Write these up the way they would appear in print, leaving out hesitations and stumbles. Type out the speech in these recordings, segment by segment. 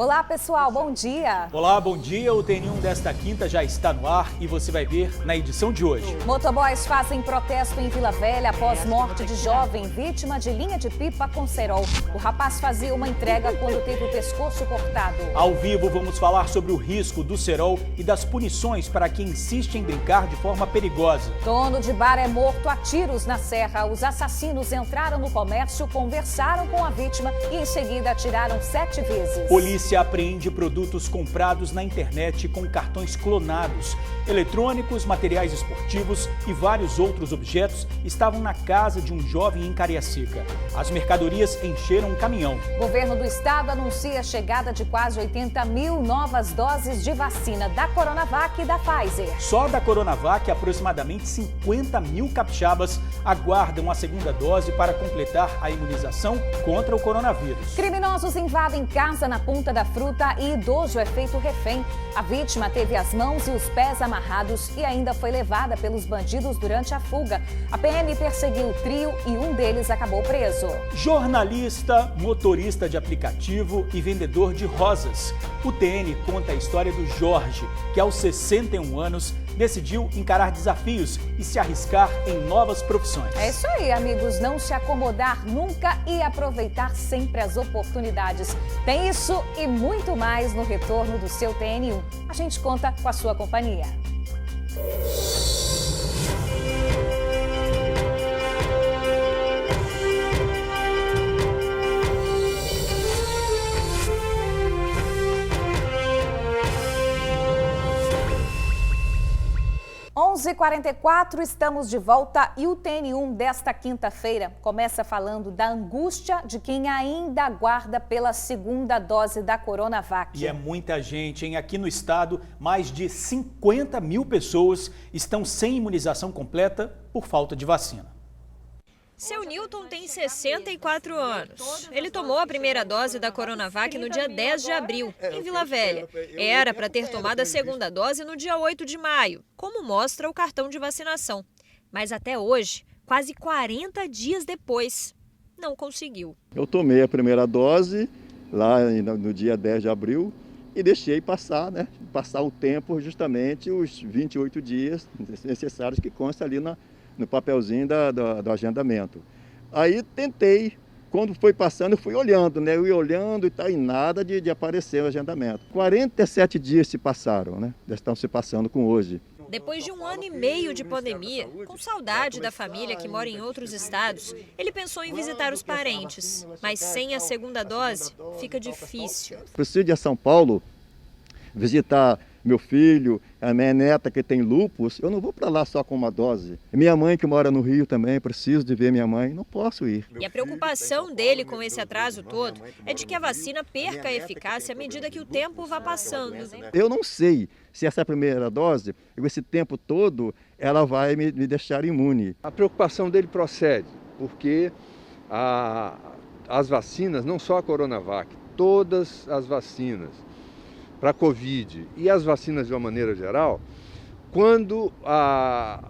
Olá pessoal, bom dia! Olá, bom dia. O TN1 desta quinta já está no ar e você vai ver na edição de hoje. Motoboys fazem protesto em Vila Velha após morte de jovem vítima de linha de pipa com cerol. O rapaz fazia uma entrega quando teve o pescoço cortado. Ao vivo vamos falar sobre o risco do cerol e das punições para quem insiste em brincar de forma perigosa. Dono de bar é morto a tiros na Serra. Os assassinos entraram no comércio, conversaram com a vítima e em seguida atiraram 7 vezes. Polícia apreende produtos comprados na internet com cartões clonados. Eletrônicos, materiais esportivos e vários outros objetos estavam na casa de um jovem em Cariacica. As mercadorias encheram um caminhão. O governo do estado anuncia a chegada de quase 80 mil novas doses de vacina da Coronavac e da Pfizer. Só da Coronavac, aproximadamente 50 mil capixabas aguardam a segunda dose para completar a imunização contra o coronavírus. Criminosos invadem casa na Ponta da Fruta e idoso é feito refém. A vítima teve as mãos e os pés amarrados e ainda foi levada pelos bandidos durante a fuga. A PM perseguiu o trio e um deles acabou preso. Jornalista, motorista de aplicativo e vendedor de rosas. O TN conta a história do Jorge, que aos 61 anos decidiu encarar desafios e se arriscar em novas profissões. É isso aí, amigos. Não se acomodar nunca e aproveitar sempre as oportunidades. Tem isso e muito mais no retorno do seu TN1. A gente conta com a sua companhia. H 11h44, estamos de volta e o TN1 desta quinta-feira começa falando da angústia de quem ainda aguarda pela segunda dose da Coronavac. E é muita gente, hein? Aqui no estado, mais de 50 mil pessoas estão sem imunização completa por falta de vacina. Seu Newton tem 64 anos. Ele tomou a primeira dose da Coronavac no dia 10 de abril, em Vila Velha. Era para ter tomado a segunda dose no dia 8 de maio, como mostra o cartão de vacinação. Mas até hoje, quase 40 dias depois, não conseguiu. Eu tomei a primeira dose lá no dia 10 de abril e deixei passar, passar o tempo, justamente os 28 dias necessários que consta ali no papelzinho do agendamento. Aí tentei, quando foi passando, eu fui olhando, eu ia olhando e tá, e nada de aparecer o agendamento. 47 dias se passaram, estão se passando com hoje. Depois de 1 ano e meio de pandemia, com saudade da família que mora em outros estados, ele pensou em visitar os parentes. Mas sem a segunda dose, fica difícil. Preciso ir a São Paulo visitar meu filho, a minha neta que tem lúpus, eu não vou para lá só com uma dose. Minha mãe que mora no Rio também, preciso de ver minha mãe, não posso ir. E a preocupação dele com esse atraso todo é de que a vacina perca a eficácia à medida que o tempo vá passando. Eu não sei se essa primeira dose, esse tempo todo, ela vai me deixar imune. A preocupação dele procede, porque as vacinas, não só a Coronavac, todas as vacinas para a Covid e as vacinas de uma maneira geral, quando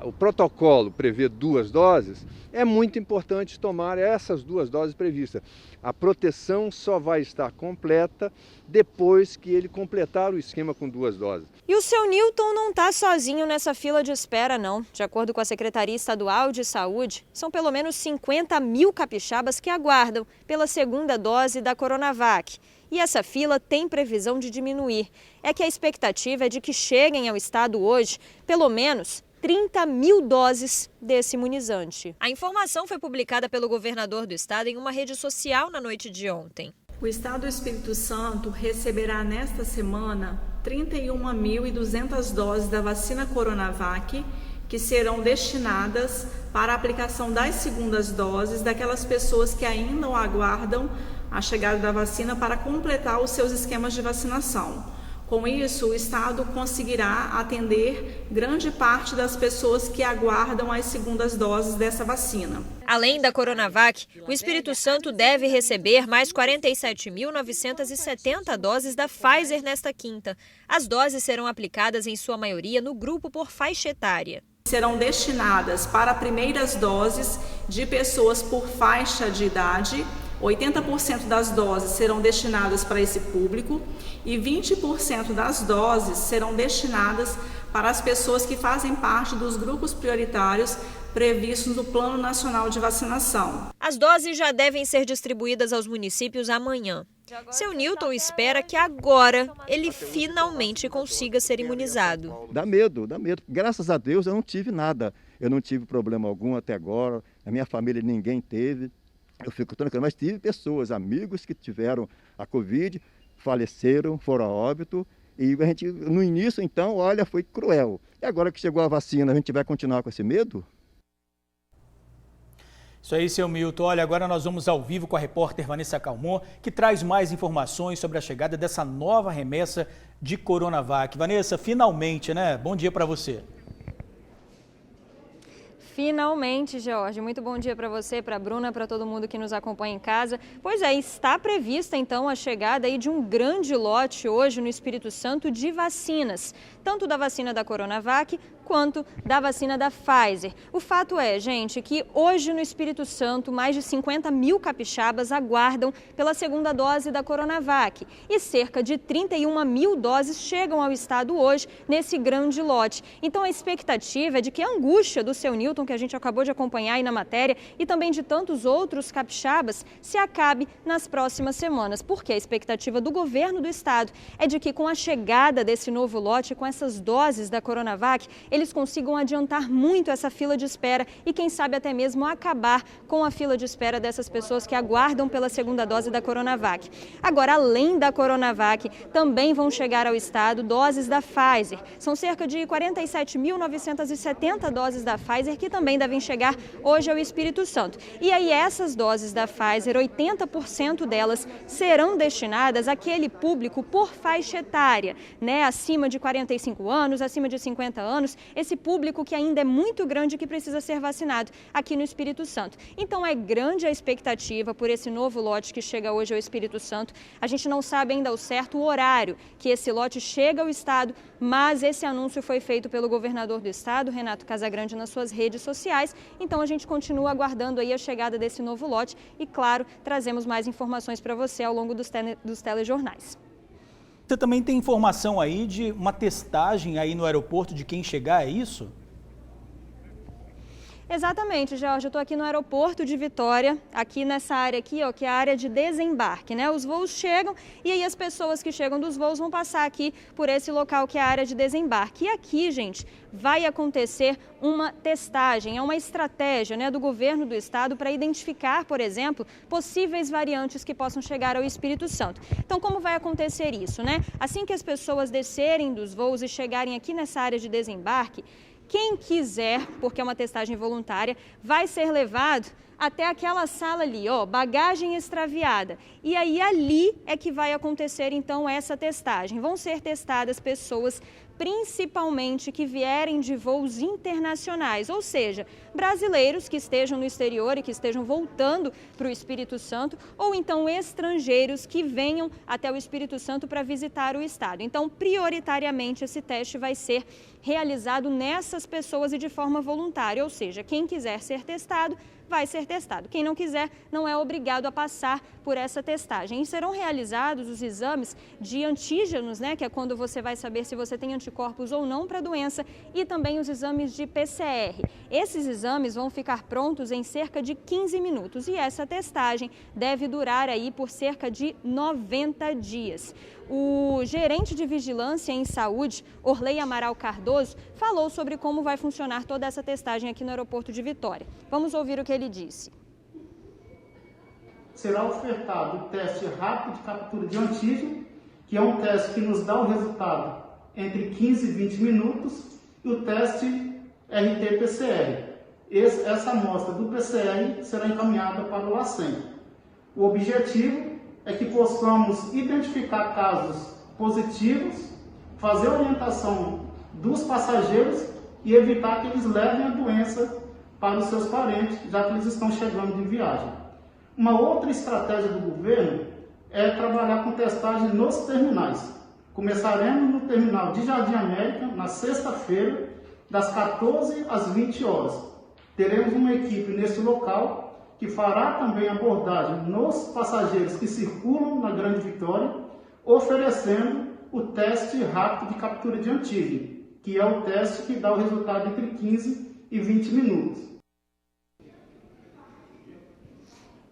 o protocolo prevê 2 doses, é muito importante tomar essas 2 doses previstas. A proteção só vai estar completa depois que ele completar o esquema com 2 doses. E o seu Newton não está sozinho nessa fila de espera, não. De acordo com a Secretaria Estadual de Saúde, são pelo menos 50 mil capixabas que aguardam pela segunda dose da Coronavac. E essa fila tem previsão de diminuir. É que a expectativa é de que cheguem ao estado hoje pelo menos 30 mil doses desse imunizante. A informação foi publicada pelo governador do estado em uma rede social na noite de ontem. O estado do Espírito Santo receberá nesta semana 31.200 doses da vacina Coronavac, que serão destinadas para a aplicação das segundas doses daquelas pessoas que ainda aguardam a chegada da vacina para completar os seus esquemas de vacinação. Com isso, o Estado conseguirá atender grande parte das pessoas que aguardam as segundas doses dessa vacina. Além da Coronavac, o Espírito Santo deve receber mais 47.970 doses da Pfizer nesta quinta. As doses serão aplicadas, em sua maioria, no grupo por faixa etária. Serão destinadas para primeiras doses de pessoas por faixa de idade 80% das doses serão destinadas para esse público e 20% das doses serão destinadas para as pessoas que fazem parte dos grupos prioritários previstos no Plano Nacional de Vacinação. As doses já devem ser distribuídas aos municípios amanhã. Seu Newton espera que agora ele finalmente consiga ser imunizado. Dá medo, dá medo. Graças a Deus eu não tive nada. Eu não tive problema algum até agora. A minha família ninguém teve. Eu fico tranquilo, mas tive pessoas, amigos que tiveram a Covid, faleceram, foram a óbito. E a gente, no início, então, olha, foi cruel. E agora que chegou a vacina, a gente vai continuar com esse medo? Isso aí, seu Milton. Olha, agora nós vamos ao vivo com a repórter Vanessa Calmon, que traz mais informações sobre a chegada dessa nova remessa de Coronavac. Vanessa, finalmente, né? Bom dia para você. Finalmente, Jorge. Muito bom dia para você, para a Bruna, para todo mundo que nos acompanha em casa. Pois é, está prevista então a chegada aí de um grande lote hoje no Espírito Santo de vacinas, tanto da vacina da Coronavac quanto da vacina da Pfizer. O fato é, gente, que hoje no Espírito Santo mais de 50 mil capixabas aguardam pela segunda dose da Coronavac e cerca de 31 mil doses chegam ao estado hoje nesse grande lote. Então a expectativa é de que a angústia do seu Newton, que a gente acabou de acompanhar aí na matéria, e também de tantos outros capixabas, se acabe nas próximas semanas, porque a expectativa do governo do estado é de que com a chegada desse novo lote, com essas doses da Coronavac, eles consigam adiantar muito essa fila de espera e quem sabe até mesmo acabar com a fila de espera dessas pessoas que aguardam pela segunda dose da Coronavac. Agora, além da Coronavac, também vão chegar ao estado doses da Pfizer. São cerca de 47.970 doses da Pfizer que também devem chegar hoje ao Espírito Santo. E aí essas doses da Pfizer, 80% delas serão destinadas àquele público por faixa etária, né? Acima de 45 anos, acima de 50 anos, esse público que ainda é muito grande e que precisa ser vacinado aqui no Espírito Santo. Então é grande a expectativa por esse novo lote que chega hoje ao Espírito Santo. A gente não sabe ainda ao certo o horário que esse lote chega ao estado, mas esse anúncio foi feito pelo governador do estado, Renato Casagrande, nas suas redes sociais. Então a gente continua aguardando aí a chegada desse novo lote e, claro, trazemos mais informações para você ao longo dos telejornais. Você também tem informação aí de uma testagem aí no aeroporto de quem chegar, é isso? Exatamente, Jorge. Eu estou aqui no aeroporto de Vitória, aqui nessa área aqui, ó, que é a área de desembarque, né? Os voos chegam e aí as pessoas que chegam dos voos vão passar aqui por esse local que é a área de desembarque. E aqui, gente, vai acontecer uma testagem, é uma estratégia, né, do governo do estado para identificar, por exemplo, possíveis variantes que possam chegar ao Espírito Santo. Então, como vai acontecer isso, né? Assim que as pessoas descerem dos voos e chegarem aqui nessa área de desembarque, quem quiser, porque é uma testagem voluntária, vai ser levado até aquela sala ali, ó, bagagem extraviada. E aí ali é que vai acontecer então essa testagem. Vão ser testadas pessoas principalmente que vierem de voos internacionais, ou seja, brasileiros que estejam no exterior e que estejam voltando para o Espírito Santo, ou então estrangeiros que venham até o Espírito Santo para visitar o estado. Então, prioritariamente, esse teste vai ser realizado nessas pessoas e de forma voluntária, ou seja, quem quiser ser testado, vai ser testado. Quem não quiser, não é obrigado a passar por essa testagem. E serão realizados os exames de antígenos, né, que é quando você vai saber se você tem anticorpos ou não para a doença, e também os exames de PCR. Esses exames vão ficar prontos em cerca de 15 minutos e essa testagem deve durar aí por cerca de 90 dias. O gerente de Vigilância em Saúde, Orley Amaral Cardoso, falou sobre como vai funcionar toda essa testagem aqui no aeroporto de Vitória. Vamos ouvir o que ele disse. Será ofertado o teste rápido de captura de antígeno, que é um teste que nos dá o resultado entre 15 e 20 minutos, e o teste RT-PCR. Essa amostra do PCR será encaminhada para o LACEN. O objetivo é que possamos identificar casos positivos, fazer a orientação dos passageiros e evitar que eles levem a doença para os seus parentes, já que eles estão chegando de viagem. Uma outra estratégia do governo é trabalhar com testagem nos terminais. Começaremos no terminal de Jardim América, na sexta-feira, das 14 às 20 horas. Teremos uma equipe nesse local que fará também abordagem nos passageiros que circulam na Grande Vitória, oferecendo o teste rápido de captura de antígeno, que é o teste que dá o resultado entre 15 e 20 minutos.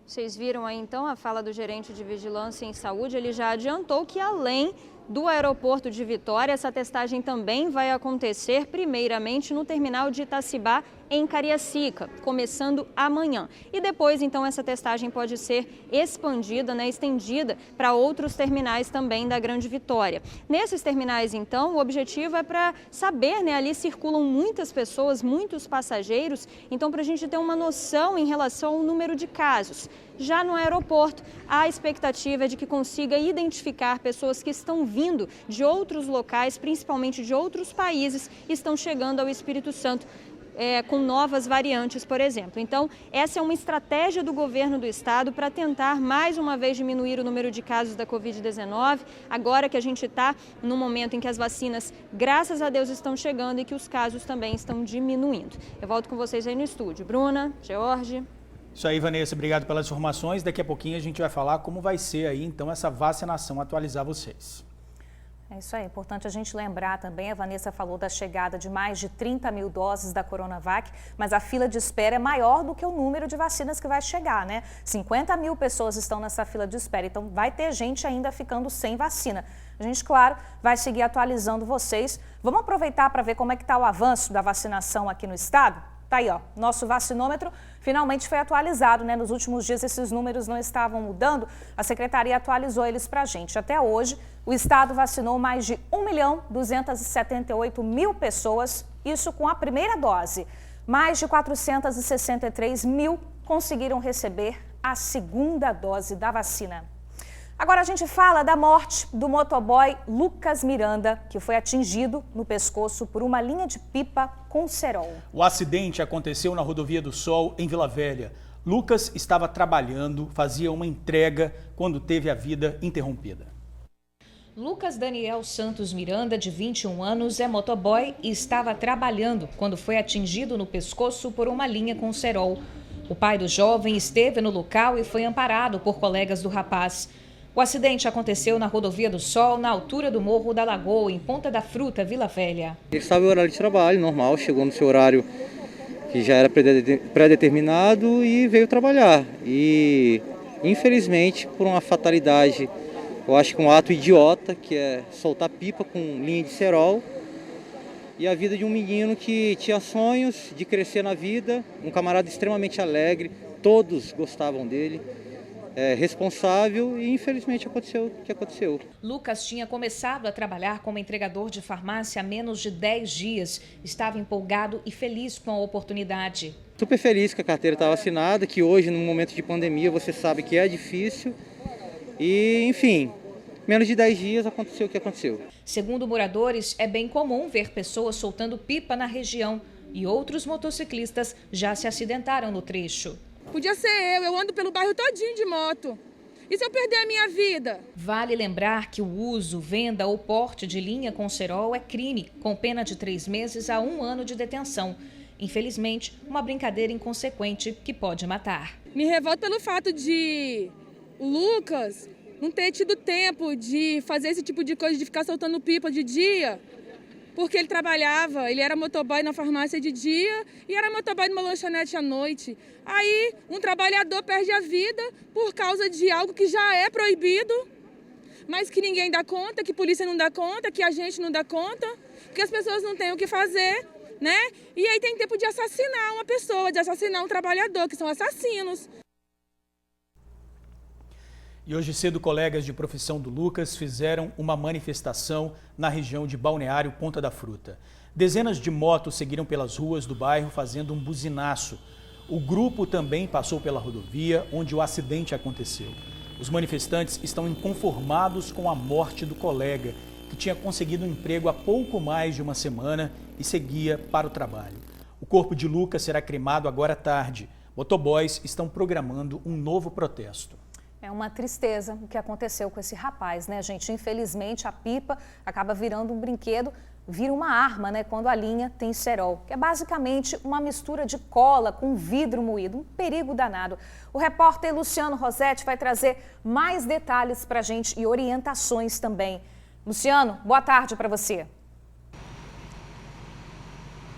Vocês viram aí então a fala do gerente de Vigilância em Saúde, ele já adiantou que além do aeroporto de Vitória, essa testagem também vai acontecer primeiramente no terminal de Itacibá, em Cariacica, começando amanhã. E depois, então, essa testagem pode ser expandida, estendida para outros terminais também da Grande Vitória. Nesses terminais, então, o objetivo é para saber, ali circulam muitas pessoas, muitos passageiros, então para a gente ter uma noção em relação ao número de casos. Já no aeroporto, a expectativa é de que consiga identificar pessoas que estão vindo de outros locais, principalmente de outros países, e estão chegando ao Espírito Santo. Com novas variantes, por exemplo. Então, essa é uma estratégia do governo do estado para tentar, mais uma vez, diminuir o número de casos da Covid-19, agora que a gente está no momento em que as vacinas, graças a Deus, estão chegando e que os casos também estão diminuindo. Eu volto com vocês aí no estúdio. Bruna, George. Isso aí, Vanessa, obrigado pelas informações. Daqui a pouquinho a gente vai falar como vai ser aí, então, essa vacinação, atualizar vocês. É isso aí, é importante a gente lembrar também, a Vanessa falou da chegada de mais de 30 mil doses da Coronavac, mas a fila de espera é maior do que o número de vacinas que vai chegar, 50 mil pessoas estão nessa fila de espera, então vai ter gente ainda ficando sem vacina. A gente, claro, vai seguir atualizando vocês. Vamos aproveitar para ver como é que está o avanço da vacinação aqui no estado? Tá aí, nosso vacinômetro finalmente foi atualizado, Nos últimos dias esses números não estavam mudando, a Secretaria atualizou eles para a gente. Até hoje, o estado vacinou mais de 1.278.000 pessoas, isso com a primeira dose. Mais de 463 mil conseguiram receber a segunda dose da vacina. Agora a gente fala da morte do motoboy Lucas Miranda, que foi atingido no pescoço por uma linha de pipa com cerol. O acidente aconteceu na Rodovia do Sol, em Vila Velha. Lucas estava trabalhando, fazia uma entrega quando teve a vida interrompida. Lucas Daniel Santos Miranda, de 21 anos, é motoboy e estava trabalhando quando foi atingido no pescoço por uma linha com cerol. O pai do jovem esteve no local e foi amparado por colegas do rapaz. O acidente aconteceu na Rodovia do Sol, na altura do Morro da Lagoa, em Ponta da Fruta, Vila Velha. Ele estava em horário de trabalho, normal, chegou no seu horário que já era pré-determinado e veio trabalhar. E, infelizmente, por uma fatalidade, eu acho que um ato idiota, que é soltar pipa com linha de cerol, e a vida de um menino que tinha sonhos de crescer na vida, um camarada extremamente alegre, todos gostavam dele. Responsável e infelizmente aconteceu o que aconteceu. Lucas tinha começado a trabalhar como entregador de farmácia há menos de 10 dias. Estava empolgado e feliz com a oportunidade. Super feliz que a carteira estava assinada, que hoje, num momento de pandemia, você sabe que é difícil. E, enfim, menos de 10 dias aconteceu o que aconteceu. Segundo moradores, é bem comum ver pessoas soltando pipa na região e outros motociclistas já se acidentaram no trecho. Podia ser eu ando pelo bairro todinho de moto. E se eu perder a minha vida? Vale lembrar que o uso, venda ou porte de linha com cerol é crime, com pena de 3 meses a 1 ano de detenção. Infelizmente, uma brincadeira inconsequente que pode matar. Me revolta pelo fato de o Lucas não ter tido tempo de fazer esse tipo de coisa, de ficar soltando pipa de dia. Porque ele trabalhava, ele era motoboy na farmácia de dia e era motoboy numa lanchonete à noite. Aí um trabalhador perde a vida por causa de algo que já é proibido, mas que ninguém dá conta, que a polícia não dá conta, que a gente não dá conta, que as pessoas não têm o que fazer, E aí tem tempo de assassinar uma pessoa, de assassinar um trabalhador, que são assassinos. E hoje cedo, colegas de profissão do Lucas fizeram uma manifestação na região de Balneário Ponta da Fruta. Dezenas de motos seguiram pelas ruas do bairro fazendo um buzinaço. O grupo também passou pela rodovia onde o acidente aconteceu. Os manifestantes estão inconformados com a morte do colega, que tinha conseguido um emprego há pouco mais de uma semana e seguia para o trabalho. O corpo de Lucas será cremado agora à tarde. Motoboys estão programando um novo protesto. É uma tristeza o que aconteceu com esse rapaz, né, gente? Infelizmente, a pipa acaba virando um brinquedo, vira uma arma, né, quando a linha tem cerol, que é basicamente uma mistura de cola com vidro moído, um perigo danado. O repórter Luciano Rosetti vai trazer mais detalhes para a gente e orientações também. Luciano, boa tarde para você.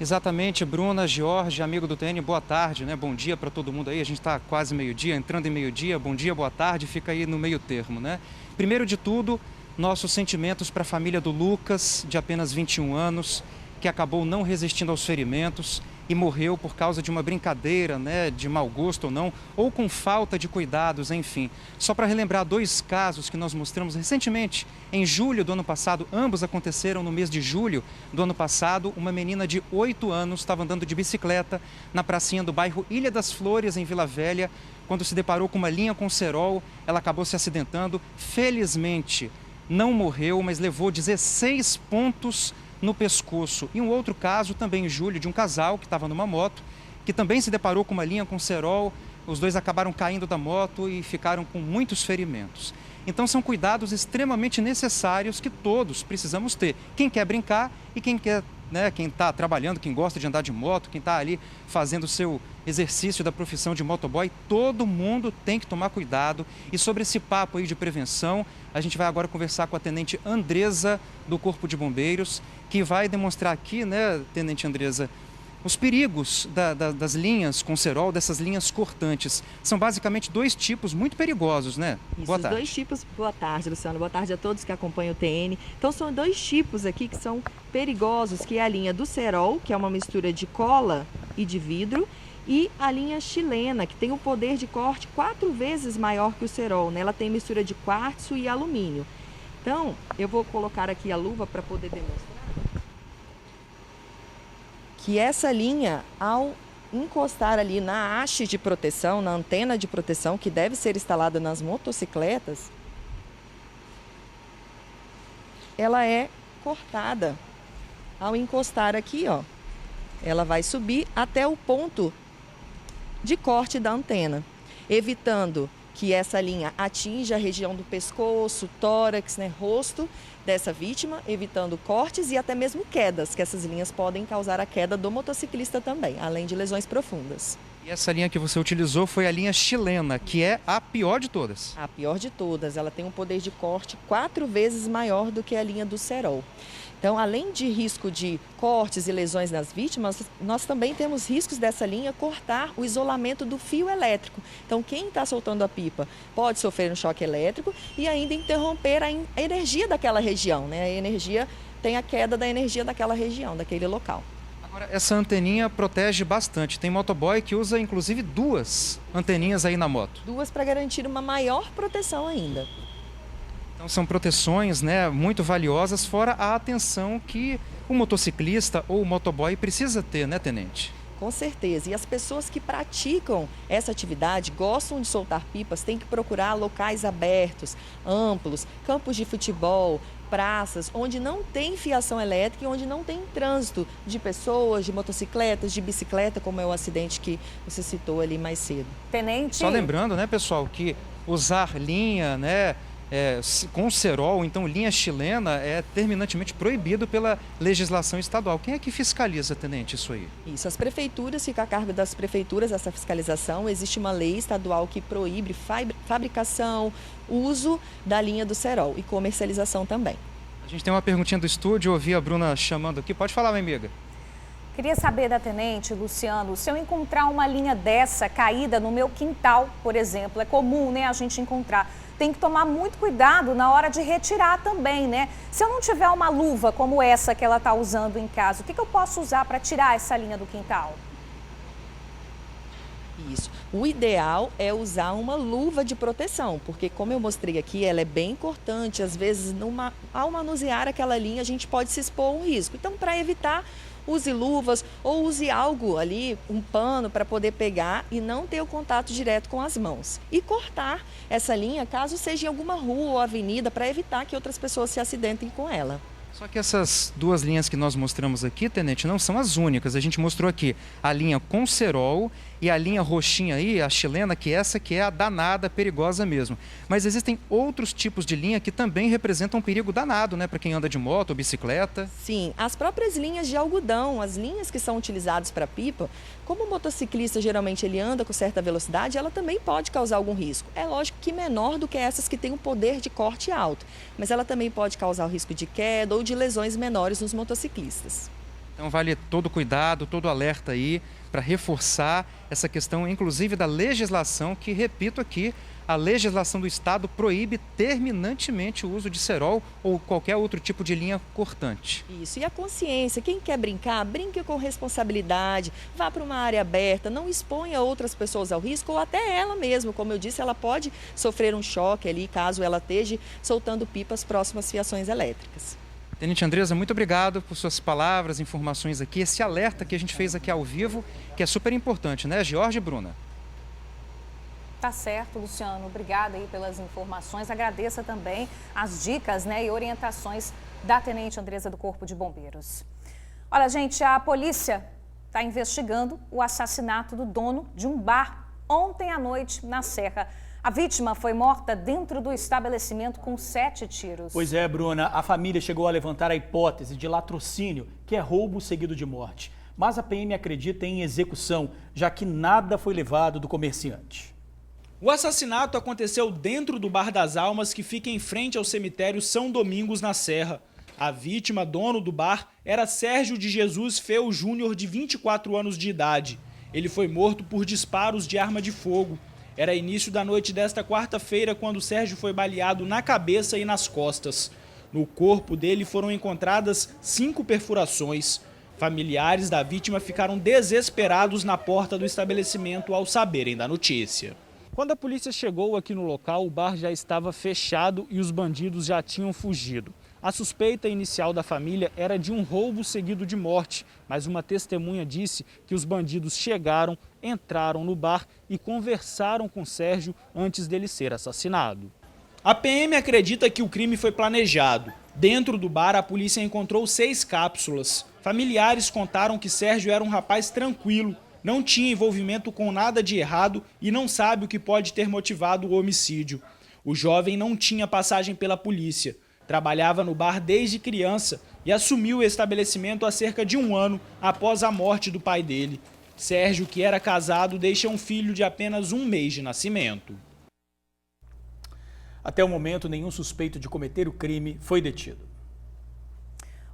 Exatamente, Bruna, Jorge, amigo do TN, boa tarde, né? Bom dia para todo mundo aí. A gente está quase meio-dia, entrando em meio-dia. Bom dia, boa tarde, fica aí no meio termo, né? Primeiro de tudo, nossos sentimentos para a família do Lucas, de apenas 21 anos, que acabou não resistindo aos ferimentos e morreu por causa de uma brincadeira, né, de mau gosto ou não, ou com falta de cuidados, enfim. Só para relembrar 2 casos que nós mostramos recentemente, em julho do ano passado, ambos aconteceram no mês de julho do ano passado. Uma menina de 8 anos estava andando de bicicleta na pracinha do bairro Ilha das Flores, em Vila Velha, quando se deparou com uma linha com cerol, ela acabou se acidentando. Felizmente, não morreu, mas levou 16 pontos no pescoço. E um outro caso, também em julho, de um casal que estava numa moto, que também se deparou com uma linha com cerol. Os dois acabaram caindo da moto e ficaram com muitos ferimentos. Então são cuidados extremamente necessários que todos precisamos ter. Quem quer brincar e quem quer, né, quem está trabalhando, quem gosta de andar de moto, quem está ali fazendo o seu exercício da profissão de motoboy, todo mundo tem que tomar cuidado. E sobre esse papo aí de prevenção, a gente vai agora conversar com a Tenente Andresa do Corpo de Bombeiros, que vai demonstrar aqui, né, Tenente Andresa, os perigos das linhas com cerol, dessas linhas cortantes. São basicamente 2 tipos muito perigosos, né? Isso, boa tarde. 2 tipos. Boa tarde, Luciano. Boa tarde a todos que acompanham o TN. Então, são 2 tipos aqui que são perigosos, que é a linha do cerol, que é uma mistura de cola e de vidro, e a linha chilena, que tem um poder de corte 4 vezes maior que o cerol, né? Ela tem mistura de quartzo e alumínio. Então, eu vou colocar aqui a luva para poder demonstrar que essa linha, ao encostar ali na haste de proteção, na antena de proteção que deve ser instalada nas motocicletas, ela é cortada. Ao encostar aqui, ó, ela vai subir até o ponto de corte da antena, evitando que essa linha atinja a região do pescoço, tórax, né, rosto dessa vítima, evitando cortes e até mesmo quedas, que essas linhas podem causar a queda do motociclista também, além de lesões profundas. E essa linha que você utilizou foi a linha chilena, que é a pior de todas. A pior de todas, ela tem um poder de corte 4 vezes maior do que a linha do cerol. Então, além de risco de cortes e lesões nas vítimas, nós também temos riscos dessa linha cortar o isolamento do fio elétrico. Então, quem está soltando a pipa pode sofrer um choque elétrico e ainda interromper a energia daquela região, né? A energia tem a queda da energia daquela região, daquele local. Agora, essa anteninha protege bastante. Tem motoboy que usa, inclusive, 2 anteninhas aí na moto. 2 para garantir uma maior proteção ainda. Então são proteções, né, muito valiosas, fora a atenção que o motociclista ou o motoboy precisa ter, né, Tenente? Com certeza. E as pessoas que praticam essa atividade, gostam de soltar pipas, têm que procurar locais abertos, amplos, campos de futebol, praças, onde não tem fiação elétrica e onde não tem trânsito de pessoas, de motocicletas, de bicicleta, como é o acidente que você citou ali mais cedo. Tenente... Só lembrando, né, pessoal, que usar linha, né, com cerol, então linha chilena, é terminantemente proibido pela legislação estadual. Quem é que fiscaliza, Tenente, isso aí? Isso, as prefeituras, fica a cargo das prefeituras essa fiscalização. Existe uma lei estadual que proíbe fabricação, uso da linha do cerol e comercialização também. A gente tem uma perguntinha do estúdio, ouvi a Bruna chamando aqui. Pode falar, minha amiga. Queria saber da Tenente, Luciano, se eu encontrar uma linha dessa caída no meu quintal, por exemplo, é comum, né, a gente encontrar. Tem que tomar muito cuidado na hora de retirar também, né? Se eu não tiver uma luva como essa que ela está usando em casa, o que eu posso usar para tirar essa linha do quintal? Isso. O ideal é usar uma luva de proteção, porque como eu mostrei aqui, ela é bem cortante. Às vezes, ao manusear aquela linha, a gente pode se expor a um risco. Então, para evitar, use luvas ou use algo ali, um pano, para poder pegar e não ter o contato direto com as mãos. E cortar essa linha, caso seja em alguma rua ou avenida, para evitar que outras pessoas se acidentem com ela. Só que essas 2 linhas que nós mostramos aqui, Tenente, não são as únicas. A gente mostrou aqui a linha com cerol e a linha roxinha aí, a chilena, que essa que é a danada, perigosa mesmo. Mas existem outros tipos de linha que também representam um perigo danado, né, para quem anda de moto ou bicicleta. Sim, as próprias linhas de algodão, as linhas que são utilizadas para pipa, como o motociclista geralmente ele anda com certa velocidade, ela também pode causar algum risco. É lógico que menor do que essas que têm um poder de corte alto, mas ela também pode causar o risco de queda ou de lesões menores nos motociclistas. Então vale todo o cuidado, todo o alerta aí para reforçar essa questão, inclusive da legislação, que, repito aqui, a legislação do Estado proíbe terminantemente o uso de cerol ou qualquer outro tipo de linha cortante. Isso, e a consciência, quem quer brincar, brinque com responsabilidade, vá para uma área aberta, não exponha outras pessoas ao risco ou até ela mesma. Como eu disse, ela pode sofrer um choque ali caso ela esteja soltando pipas próximas às fiações elétricas. Tenente Andresa, muito obrigado por suas palavras, informações aqui, esse alerta que a gente fez aqui ao vivo, que é super importante, né, Jorge e Bruna? Tá certo, Luciano. Obrigada aí pelas informações. Agradeça também as dicas, né, e orientações da Tenente Andresa do Corpo de Bombeiros. Olha, gente, a polícia está investigando o assassinato do dono de um bar ontem à noite na Serra. A vítima foi morta dentro do estabelecimento com 7 tiros. Pois é, Bruna, a família chegou a levantar a hipótese de latrocínio, que é roubo seguido de morte. Mas a PM acredita em execução, já que nada foi levado do comerciante. O assassinato aconteceu dentro do Bar das Almas, que fica em frente ao cemitério São Domingos, na Serra. A vítima, dono do bar, era Sérgio de Jesus Feu Júnior, de 24 anos de idade. Ele foi morto por disparos de arma de fogo. Era início da noite desta quarta-feira quando Sérgio foi baleado na cabeça e nas costas. No corpo dele foram encontradas 5 perfurações. Familiares da vítima ficaram desesperados na porta do estabelecimento ao saberem da notícia. Quando a polícia chegou aqui no local, o bar já estava fechado e os bandidos já tinham fugido. A suspeita inicial da família era de um roubo seguido de morte, mas uma testemunha disse que os bandidos chegaram, entraram no bar e conversaram com Sérgio antes dele ser assassinado. A PM acredita que o crime foi planejado. Dentro do bar, a polícia encontrou 6 cápsulas. Familiares contaram que Sérgio era um rapaz tranquilo, não tinha envolvimento com nada de errado e não sabe o que pode ter motivado o homicídio. O jovem não tinha passagem pela polícia. Trabalhava no bar desde criança e assumiu o estabelecimento há cerca de 1 ano após a morte do pai dele. Sérgio, que era casado, deixa um filho de apenas 1 mês de nascimento. Até o momento, nenhum suspeito de cometer o crime foi detido.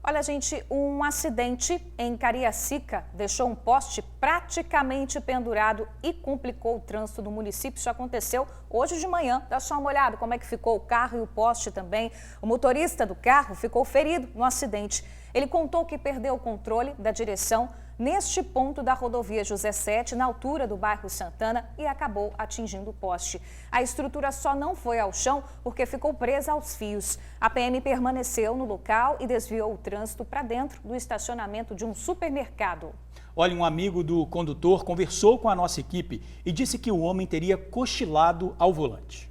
Olha, gente, um acidente em Cariacica deixou um poste praticamente pendurado e complicou o trânsito do município. Isso aconteceu hoje de manhã. Dá só uma olhada como é que ficou o carro e o poste também. O motorista do carro ficou ferido no acidente. Ele contou que perdeu o controle da direção neste ponto da rodovia José Sete, na altura do bairro Santana, e acabou atingindo o poste. A estrutura só não foi ao chão porque ficou presa aos fios. A PM permaneceu no local e desviou o trânsito para dentro do estacionamento de um supermercado. Olha, um amigo do condutor conversou com a nossa equipe e disse que o homem teria cochilado ao volante.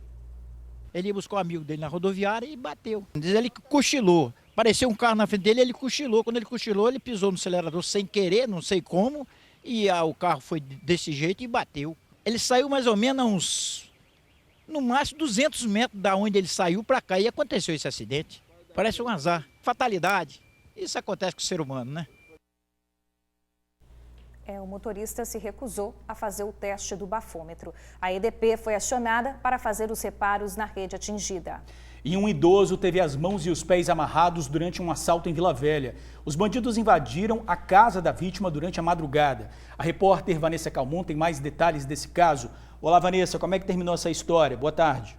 Ele buscou o amigo dele na rodoviária e bateu. Diz ele que cochilou. Apareceu um carro na frente dele, ele cochilou. Quando ele cochilou, ele pisou no acelerador sem querer, não sei como, e o carro foi desse jeito e bateu. Ele saiu mais ou menos no máximo 200 metros da onde ele saiu para cá e aconteceu esse acidente. Parece um azar, fatalidade. Isso acontece com o ser humano, né? O motorista se recusou a fazer o teste do bafômetro. A EDP foi acionada para fazer os reparos na rede atingida. E um idoso teve as mãos e os pés amarrados durante um assalto em Vila Velha. Os bandidos invadiram a casa da vítima durante a madrugada. A repórter Vanessa Calmon tem mais detalhes desse caso. Olá, Vanessa, como é que terminou essa história? Boa tarde.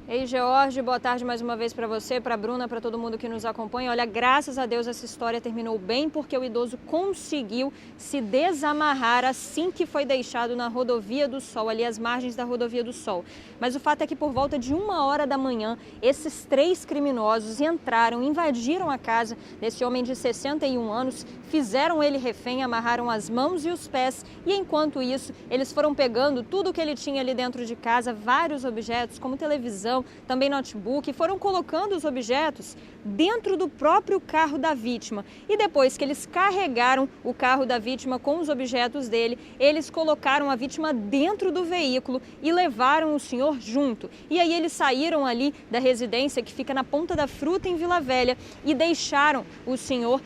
Ei, George, boa tarde mais uma vez para você, para a Bruna, para todo mundo que nos acompanha. Olha, graças a Deus essa história terminou bem porque o idoso conseguiu se desamarrar assim que foi deixado na Rodovia do Sol, ali às margens da Rodovia do Sol. Mas o fato é que por volta de 1h da manhã, esses 3 criminosos entraram, invadiram a casa desse homem de 61 anos, fizeram ele refém, amarraram as mãos e os pés e enquanto isso, eles foram pegando tudo que ele tinha ali dentro de casa, vários objetos como televisão, televisão, também notebook, foram colocando os objetos dentro do próprio carro da vítima. E depois que eles carregaram o carro da vítima com os objetos dele, eles colocaram a vítima dentro do veículo e levaram o senhor junto. E aí eles saíram ali da residência que fica na Ponta da Fruta, em Vila Velha, e deixaram o senhor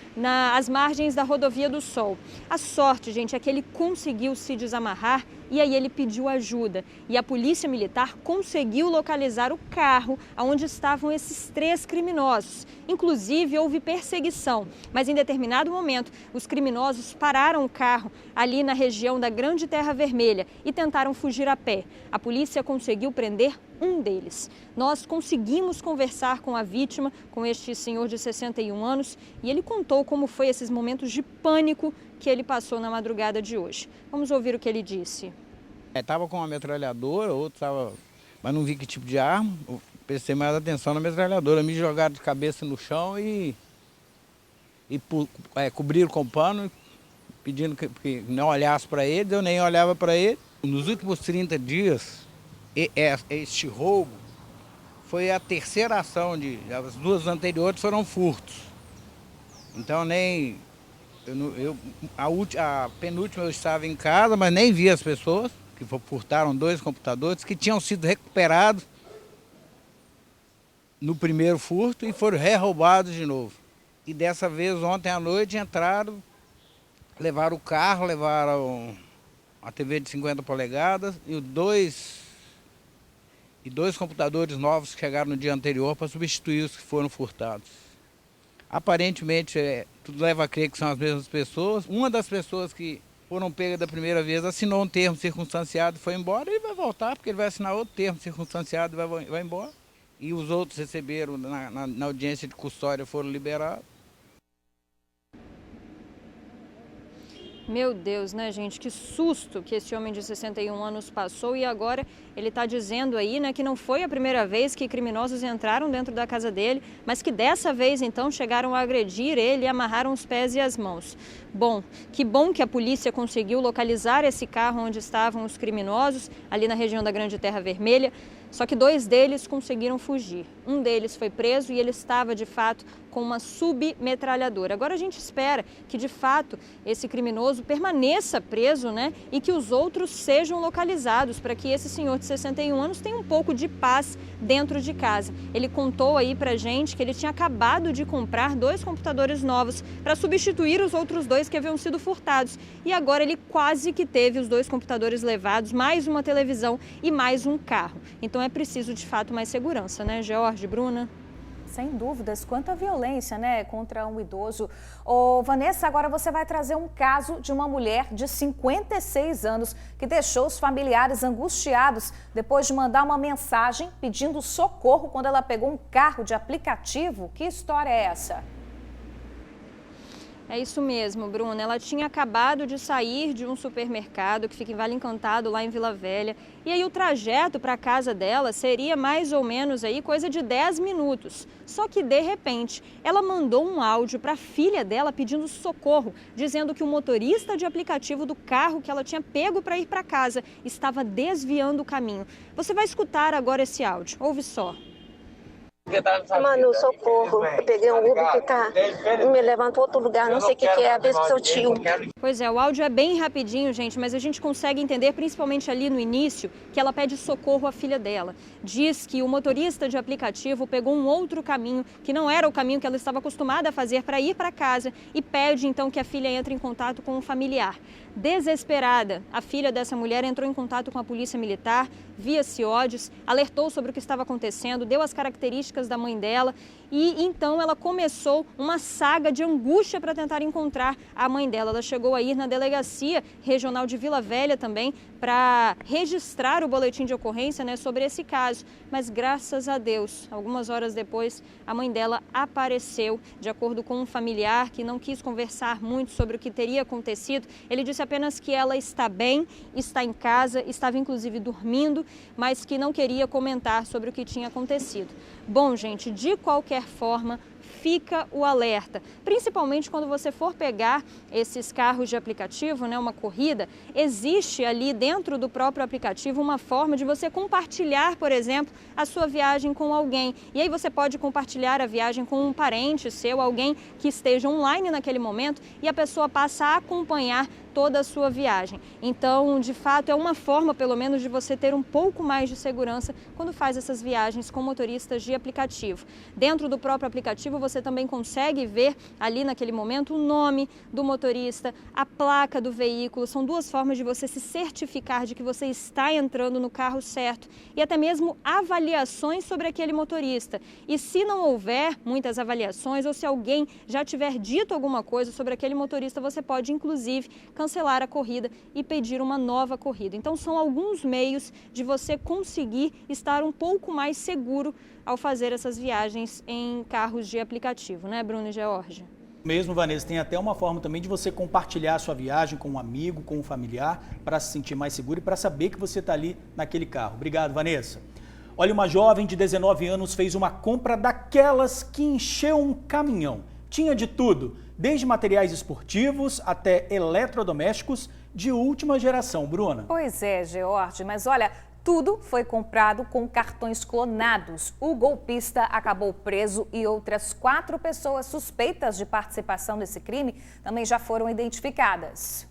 às margens da Rodovia do Sol. A sorte, gente, é que ele conseguiu se desamarrar e aí ele pediu ajuda. E a Polícia Militar conseguiu localizar o carro onde estavam esses 3 criminosos. Inclusive, houve perseguição, mas em determinado momento, os criminosos pararam o carro ali na região da Grande Terra Vermelha e tentaram fugir a pé. A polícia conseguiu prender um deles. Nós conseguimos conversar com a vítima, com este senhor de 61 anos, e ele contou como foi esses momentos de pânico que ele passou na madrugada de hoje. Vamos ouvir o que ele disse. Estava com uma metralhadora, outro estava, mas não vi que tipo de arma. Eu prestei mais atenção na metralhadora. Me jogaram de cabeça no chão e cobriram com pano, pedindo que não olhasse para eles, eu nem olhava para ele. Nos últimos 30 dias, este roubo foi a terceira ação, as 2 anteriores foram furtos. Então a penúltima eu estava em casa, mas nem vi as pessoas, que furtaram 2 computadores que tinham sido recuperados no primeiro furto e foram roubados de novo. E dessa vez, ontem à noite, entraram, levaram o carro, levaram a TV de 50 polegadas e dois computadores novos que chegaram no dia anterior para substituir os que foram furtados. Aparentemente, tudo leva a crer que são as mesmas pessoas. Uma das pessoas que foram pegas da primeira vez assinou um termo circunstanciado e foi embora, e vai voltar, porque ele vai assinar outro termo circunstanciado e vai embora. E os outros receberam, na audiência de custódia, foram liberados. Meu Deus, né, gente? Que susto que esse homem de 61 anos passou, e agora ele está dizendo aí, né, que não foi a primeira vez que criminosos entraram dentro da casa dele, mas que dessa vez, então, chegaram a agredir ele e amarraram os pés e as mãos. Bom que a polícia conseguiu localizar esse carro onde estavam os criminosos, ali na região da Grande Terra Vermelha. Só que 2 deles conseguiram fugir. Um deles foi preso e ele estava, de fato, com uma submetralhadora. Agora a gente espera que, de fato, esse criminoso permaneça preso, né? E que os outros sejam localizados, para que esse senhor de 61 anos tenha um pouco de paz dentro de casa. Ele contou aí pra gente que ele tinha acabado de comprar 2 computadores novos para substituir os outros 2 que haviam sido furtados. E agora ele quase que teve os 2 computadores levados, mais uma televisão e mais um carro. Então é preciso, de fato, mais segurança, né, George, Bruna? Sem dúvidas, quanta violência, né, contra um idoso. Ô, Vanessa, agora você vai trazer um caso de uma mulher de 56 anos que deixou os familiares angustiados depois de mandar uma mensagem pedindo socorro quando ela pegou um carro de aplicativo. Que história é essa? É isso mesmo, Bruna. Ela tinha acabado de sair de um supermercado que fica em Vale Encantado, lá em Vila Velha. E aí o trajeto para a casa dela seria mais ou menos aí coisa de 10 minutos. Só que, de repente, ela mandou um áudio para a filha dela pedindo socorro, dizendo que o motorista de aplicativo do carro que ela tinha pego para ir para casa estava desviando o caminho. Você vai escutar agora esse áudio. Ouve só. Mano, socorro, eu peguei um Uber que tá me levando para outro lugar, não sei o que é, a vez do seu tio. Pois é, o áudio é bem rapidinho, gente, mas a gente consegue entender, principalmente ali no início, que ela pede socorro à filha dela. Diz que o motorista de aplicativo pegou um outro caminho, que não era o caminho que ela estava acostumada a fazer para ir para casa, e pede então que a filha entre em contato com um familiar. Desesperada, a filha dessa mulher entrou em contato com a polícia militar, via CIODES, alertou sobre o que estava acontecendo, deu as características da mãe dela e então ela começou uma saga de angústia para tentar encontrar a mãe dela. Ela chegou a ir na delegacia regional de Vila Velha também para registrar o boletim de ocorrência, né, sobre esse caso, mas graças a Deus, algumas horas depois, a mãe dela apareceu. De acordo com um familiar que não quis conversar muito sobre o que teria acontecido, ele disse apenas que ela está bem, está em casa, estava inclusive dormindo, mas que não queria comentar sobre o que tinha acontecido. Bom, gente, de qualquer forma, fica o alerta. Principalmente quando você for pegar esses carros de aplicativo, né, uma corrida, existe ali dentro do próprio aplicativo uma forma de você compartilhar, por exemplo, a sua viagem com alguém. E aí você pode compartilhar a viagem com um parente seu, alguém que esteja online naquele momento, e a pessoa passa a acompanhar toda a sua viagem. Então, de fato, é uma forma, pelo menos, de você ter um pouco mais de segurança quando faz essas viagens com motoristas de aplicativo. Dentro do próprio aplicativo, você também consegue ver ali naquele momento o nome do motorista, a placa do veículo. São duas formas de você se certificar de que você está entrando no carro certo e até mesmo avaliações sobre aquele motorista. E se não houver muitas avaliações ou se alguém já tiver dito alguma coisa sobre aquele motorista, você pode, inclusive, cancelar a corrida e pedir uma nova corrida. Então são alguns meios de você conseguir estar um pouco mais seguro ao fazer essas viagens em carros de aplicativo, né, Bruno e Georgia? Mesmo, Vanessa, tem até uma forma também de você compartilhar a sua viagem com um amigo, com um familiar, para se sentir mais seguro e para saber que você está ali naquele carro. Obrigado, Vanessa. Olha, uma jovem de 19 anos fez uma compra daquelas que encheu um caminhão. Tinha de tudo, desde materiais esportivos até eletrodomésticos de última geração. Bruna? Pois é, George, mas olha, tudo foi comprado com cartões clonados. O golpista acabou preso e outras 4 pessoas suspeitas de participação nesse crime também já foram identificadas.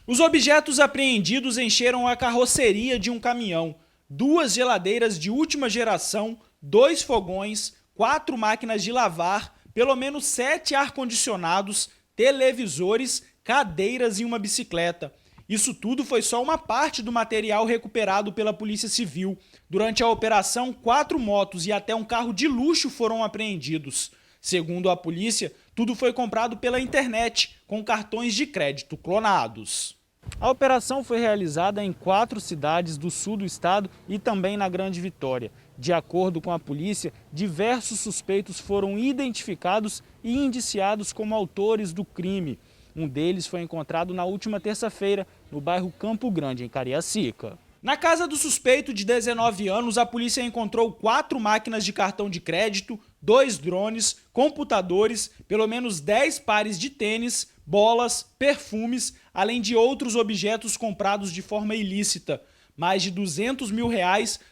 Os objetos apreendidos encheram a carroceria de um caminhão, 2 geladeiras de última geração, 2 fogões, 4 máquinas de lavar, pelo menos 7 ar-condicionados, televisores, cadeiras e uma bicicleta. Isso tudo foi só uma parte do material recuperado pela Polícia Civil. Durante a operação, 4 motos e até um carro de luxo foram apreendidos. Segundo a polícia, tudo foi comprado pela internet, com cartões de crédito clonados. A operação foi realizada em 4 cidades do sul do estado e também na Grande Vitória. De acordo com a polícia, diversos suspeitos foram identificados e indiciados como autores do crime. Um deles foi encontrado na última terça-feira, no bairro Campo Grande, em Cariacica. Na casa do suspeito de 19 anos, a polícia encontrou 4 máquinas de cartão de crédito, 2 drones, computadores, pelo menos 10 pares de tênis, bolas, perfumes, além de outros objetos comprados de forma ilícita. Mais de R$200 mil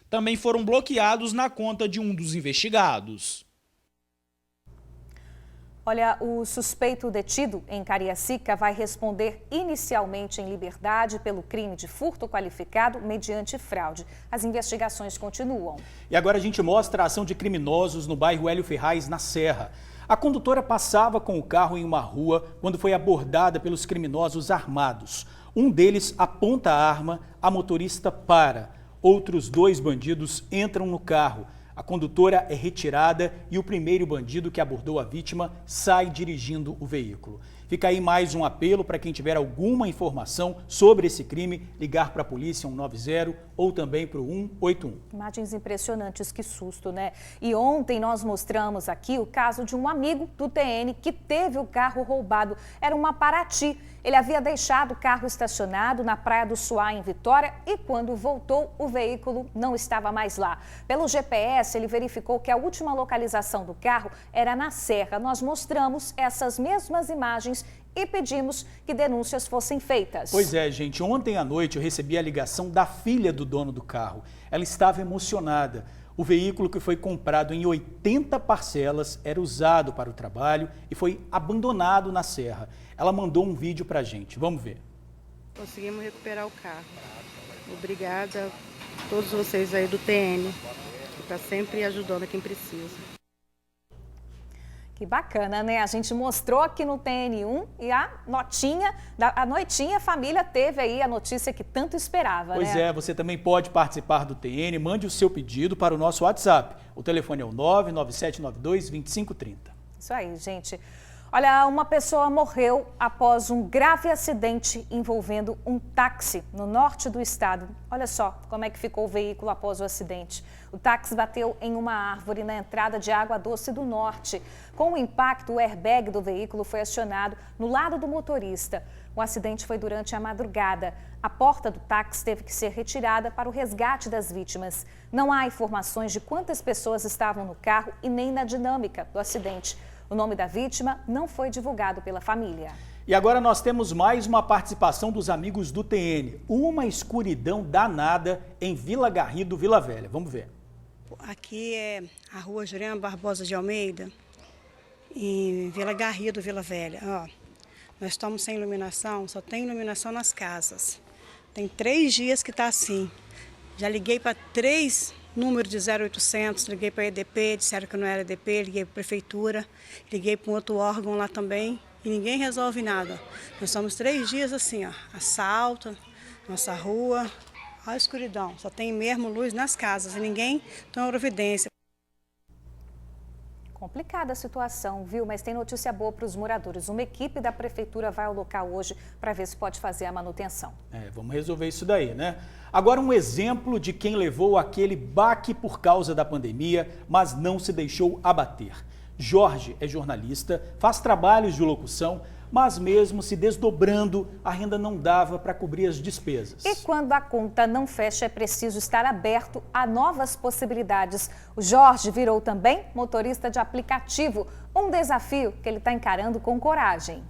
também foram bloqueados na conta de um dos investigados. Olha, o suspeito detido em Cariacica vai responder inicialmente em liberdade pelo crime de furto qualificado mediante fraude. As investigações continuam. E agora a gente mostra a ação de criminosos no bairro Hélio Ferraz, na Serra. A condutora passava com o carro em uma rua quando foi abordada pelos criminosos armados. Um deles aponta a arma, a motorista para. Outros 2 bandidos entram no carro. A condutora é retirada e o primeiro bandido que abordou a vítima sai dirigindo o veículo. Fica aí mais um apelo para quem tiver alguma informação sobre esse crime, ligar para a polícia 190 ou também para o 181. Imagens impressionantes, que susto, né? E ontem nós mostramos aqui o caso de um amigo do TN que teve o carro roubado. Era uma Paraty. Ele havia deixado o carro estacionado na Praia do Suá, em Vitória, e quando voltou, o veículo não estava mais lá. Pelo GPS, ele verificou que a última localização do carro era na Serra. Nós mostramos essas mesmas imagens e pedimos que denúncias fossem feitas. Pois é, gente. Ontem à noite eu recebi a ligação da filha do dono do carro. Ela estava emocionada. O veículo, que foi comprado em 80 parcelas, era usado para o trabalho e foi abandonado na Serra. Ela mandou um vídeo para a gente. Vamos ver. Conseguimos recuperar o carro. Obrigada a todos vocês aí do TN, que está sempre ajudando quem precisa. Que bacana, né? A gente mostrou aqui no TN1 e a noitinha, a família teve aí a notícia que tanto esperava, Pois né? é, você também pode participar do TN, mande o seu pedido para o nosso WhatsApp. O telefone é o 99792-2530. Isso aí, gente. Olha, uma pessoa morreu após um grave acidente envolvendo um táxi no norte do estado. Olha só como é que ficou o veículo após o acidente. O táxi bateu em uma árvore na entrada de Água Doce do Norte. Com o impacto, o airbag do veículo foi acionado no lado do motorista. O acidente foi durante a madrugada. A porta do táxi teve que ser retirada para o resgate das vítimas. Não há informações de quantas pessoas estavam no carro e nem na dinâmica do acidente. O nome da vítima não foi divulgado pela família. E agora nós temos mais uma participação dos amigos do TN. Uma escuridão danada em Vila Garrido, Vila Velha. Vamos ver. Aqui é a rua Jurema Barbosa de Almeida, em Vila Garrido, Vila Velha. Ó, nós estamos sem iluminação, só tem iluminação nas casas. Tem 3 dias que está assim. Já liguei para 3 números de 0800, liguei para a EDP, disseram que não era EDP, liguei para a prefeitura, liguei para um outro órgão lá também e ninguém resolve nada. Nós estamos 3 dias assim, ó, assalto, nossa rua, a escuridão, só tem mesmo luz nas casas e ninguém toma providência. Complicada a situação, viu? Mas tem notícia boa para os moradores. Uma equipe da prefeitura vai ao local hoje para ver se pode fazer a manutenção. Vamos resolver isso daí, né? Agora um exemplo de quem levou aquele baque por causa da pandemia, mas não se deixou abater. Jorge é jornalista, faz trabalhos de locução, mas mesmo se desdobrando, a renda não dava para cobrir as despesas. E quando a conta não fecha, é preciso estar aberto a novas possibilidades. O Jorge virou também motorista de aplicativo, um desafio que ele está encarando com coragem.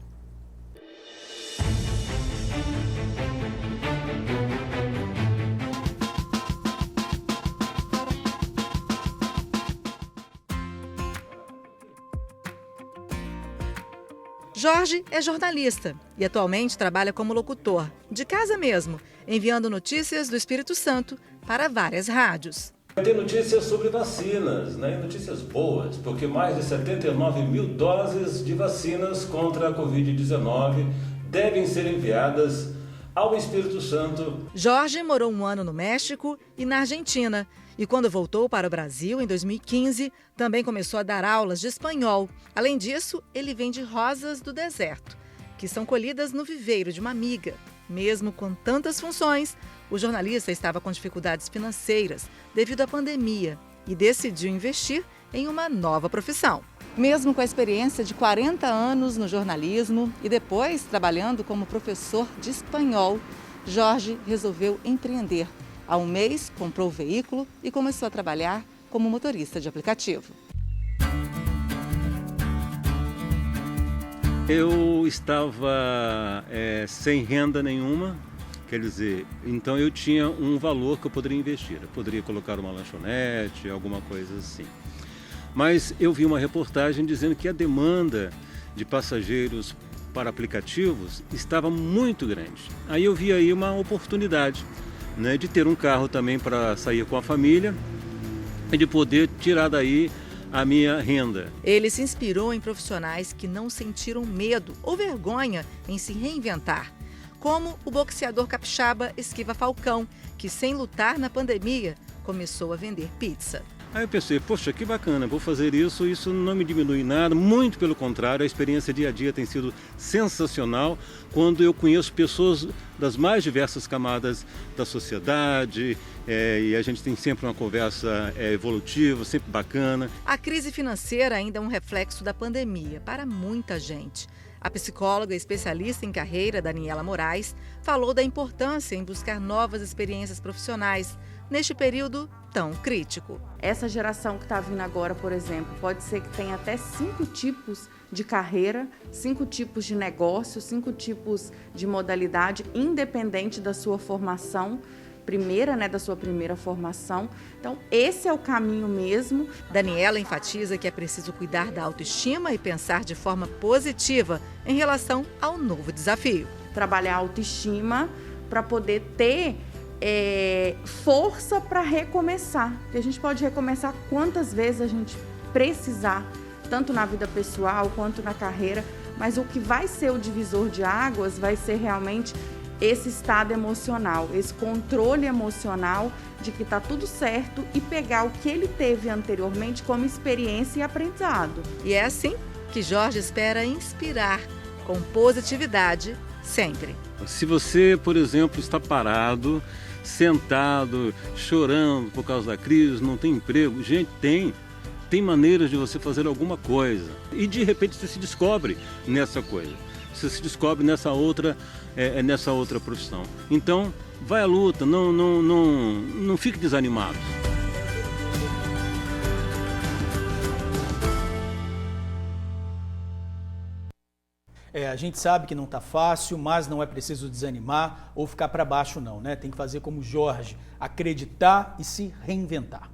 Jorge é jornalista e atualmente trabalha como locutor, de casa mesmo, enviando notícias do Espírito Santo para várias rádios. Tem notícias sobre vacinas, né? Notícias boas, porque mais de 79 mil doses de vacinas contra a Covid-19 devem ser enviadas ao Espírito Santo. Jorge morou 1 ano no México e na Argentina. E quando voltou para o Brasil, em 2015, também começou a dar aulas de espanhol. Além disso, ele vende rosas do deserto, que são colhidas no viveiro de uma amiga. Mesmo com tantas funções, o jornalista estava com dificuldades financeiras devido à pandemia e decidiu investir em uma nova profissão. Mesmo com a experiência de 40 anos no jornalismo e depois trabalhando como professor de espanhol, Jorge resolveu empreender. Há 1 mês, comprou o veículo e começou a trabalhar como motorista de aplicativo. Eu estava sem renda nenhuma, quer dizer, então eu tinha um valor que eu poderia investir. Eu poderia colocar uma lanchonete, alguma coisa assim. Mas eu vi uma reportagem dizendo que a demanda de passageiros para aplicativos estava muito grande. Aí eu vi aí uma oportunidade, né, de ter um carro também para sair com a família e de poder tirar daí a minha renda. Ele se inspirou em profissionais que não sentiram medo ou vergonha em se reinventar, como o boxeador capixaba Esquiva Falcão, que sem lutar na pandemia começou a vender pizza. Aí eu pensei, poxa, que bacana, vou fazer isso não me diminui nada, muito pelo contrário, a experiência dia a dia tem sido sensacional quando eu conheço pessoas das mais diversas camadas da sociedade e a gente tem sempre uma conversa evolutiva, sempre bacana. A crise financeira ainda é um reflexo da pandemia para muita gente. A psicóloga e especialista em carreira, Daniela Moraes, falou da importância em buscar novas experiências profissionais neste período tão crítico. Essa geração que está vindo agora, por exemplo, pode ser que tenha até 5 tipos de carreira, 5 tipos de negócio, 5 tipos de modalidade, independente da sua formação primeira, da sua primeira formação. Então, esse é o caminho mesmo. Daniela enfatiza que é preciso cuidar da autoestima e pensar de forma positiva em relação ao novo desafio. Trabalhar a autoestima para poder ter força para recomeçar. Porque a gente pode recomeçar quantas vezes a gente precisar, tanto na vida pessoal quanto na carreira, mas o que vai ser o divisor de águas vai ser realmente esse estado emocional, esse controle emocional de que está tudo certo e pegar o que ele teve anteriormente como experiência e aprendizado. E é assim que Jorge espera inspirar com positividade sempre. Se você, por exemplo, está parado, sentado, chorando por causa da crise, não tem emprego, gente, tem maneiras de você fazer alguma coisa. E de repente você se descobre nessa coisa. Você se descobre nessa outra profissão. Então, vai à luta, não fique desanimado. A gente sabe que não está fácil, mas não é preciso desanimar ou ficar para baixo não, né? Tem que fazer como Jorge, acreditar e se reinventar.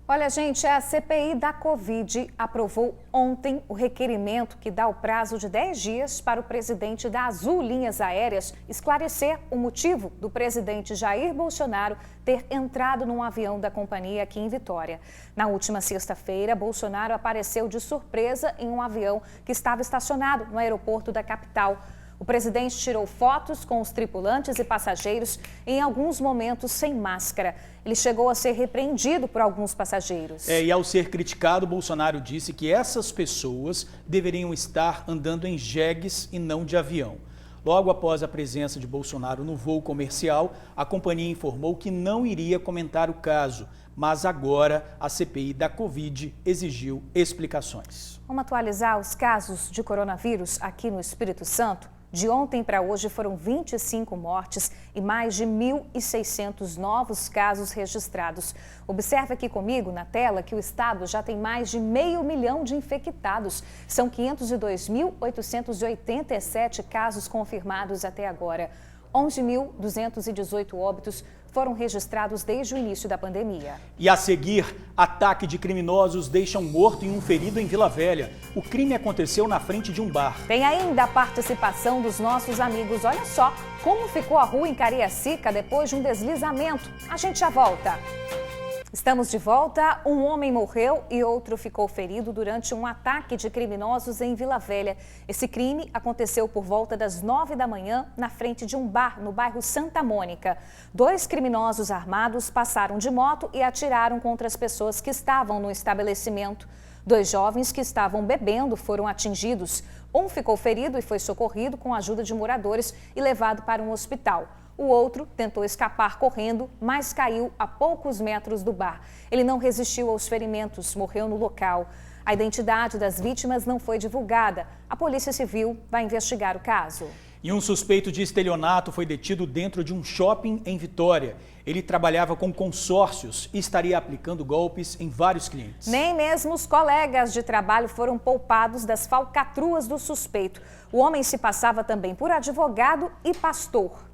Olha, gente, a CPI da Covid aprovou ontem o requerimento que dá o prazo de 10 dias para o presidente da Azul Linhas Aéreas esclarecer o motivo do presidente Jair Bolsonaro ter entrado num avião da companhia aqui em Vitória. Na última sexta-feira, Bolsonaro apareceu de surpresa em um avião que estava estacionado no aeroporto da capital. O presidente tirou fotos com os tripulantes e passageiros, em alguns momentos sem máscara. Ele chegou a ser repreendido por alguns passageiros. E ao ser criticado, Bolsonaro disse que essas pessoas deveriam estar andando em jegues e não de avião. Logo após a presença de Bolsonaro no voo comercial, a companhia informou que não iria comentar o caso. Mas agora a CPI da Covid exigiu explicações. Vamos atualizar os casos de coronavírus aqui no Espírito Santo? De ontem para hoje foram 25 mortes e mais de 1.600 novos casos registrados. Observe aqui comigo na tela que o estado já tem mais de 500 mil de infectados. São 502.887 casos confirmados até agora. 11.218 óbitos foram registrados desde o início da pandemia. E a seguir, ataque de criminosos deixa um morto e um ferido em Vila Velha. O crime aconteceu na frente de um bar. Tem ainda a participação dos nossos amigos. Olha só como ficou a rua em Cariacica depois de um deslizamento. A gente já volta. Estamos de volta. Um homem morreu e outro ficou ferido durante um ataque de criminosos em Vila Velha. Esse crime aconteceu por volta das 9 da manhã na frente de um bar no bairro Santa Mônica. 2 criminosos armados passaram de moto e atiraram contra as pessoas que estavam no estabelecimento. 2 jovens que estavam bebendo foram atingidos. Um ficou ferido e foi socorrido com a ajuda de moradores e levado para um hospital. O outro tentou escapar correndo, mas caiu a poucos metros do bar. Ele não resistiu aos ferimentos, morreu no local. A identidade das vítimas não foi divulgada. A Polícia Civil vai investigar o caso. E um suspeito de estelionato foi detido dentro de um shopping em Vitória. Ele trabalhava com consórcios e estaria aplicando golpes em vários clientes. Nem mesmo os colegas de trabalho foram poupados das falcatruas do suspeito. O homem se passava também por advogado e pastor.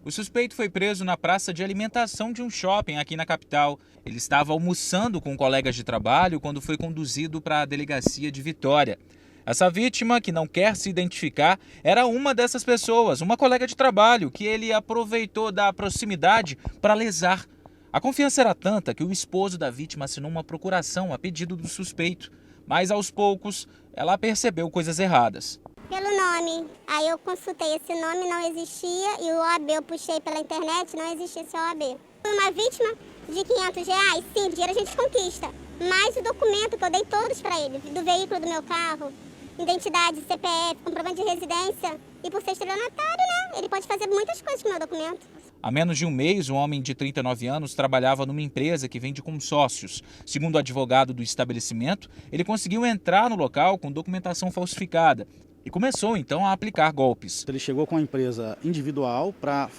O suspeito foi preso na praça de alimentação de um shopping aqui na capital. Ele estava almoçando com colegas de trabalho quando foi conduzido para a delegacia de Vitória. Essa vítima, que não quer se identificar, era uma dessas pessoas, uma colega de trabalho, que ele aproveitou da proximidade para lesar. A confiança era tanta que o esposo da vítima assinou uma procuração a pedido do suspeito. Mas aos poucos, ela percebeu coisas erradas. Pelo nome. Aí eu consultei, esse nome não existia e o OAB eu puxei pela internet, não existia esse OAB. Fui uma vítima de R$500, sim, dinheiro a gente conquista. Mas o documento que eu dei todos para ele, do veículo do meu carro, identidade, CPF, comprovante de residência. E por ser estelionatário, né, ele pode fazer muitas coisas com o meu documento. Há menos de um mês, um homem de 39 anos trabalhava numa empresa que vende consórcios. Segundo o advogado do estabelecimento, ele conseguiu entrar no local com documentação falsificada. E começou, então, a aplicar golpes. Ele chegou com a empresa individual para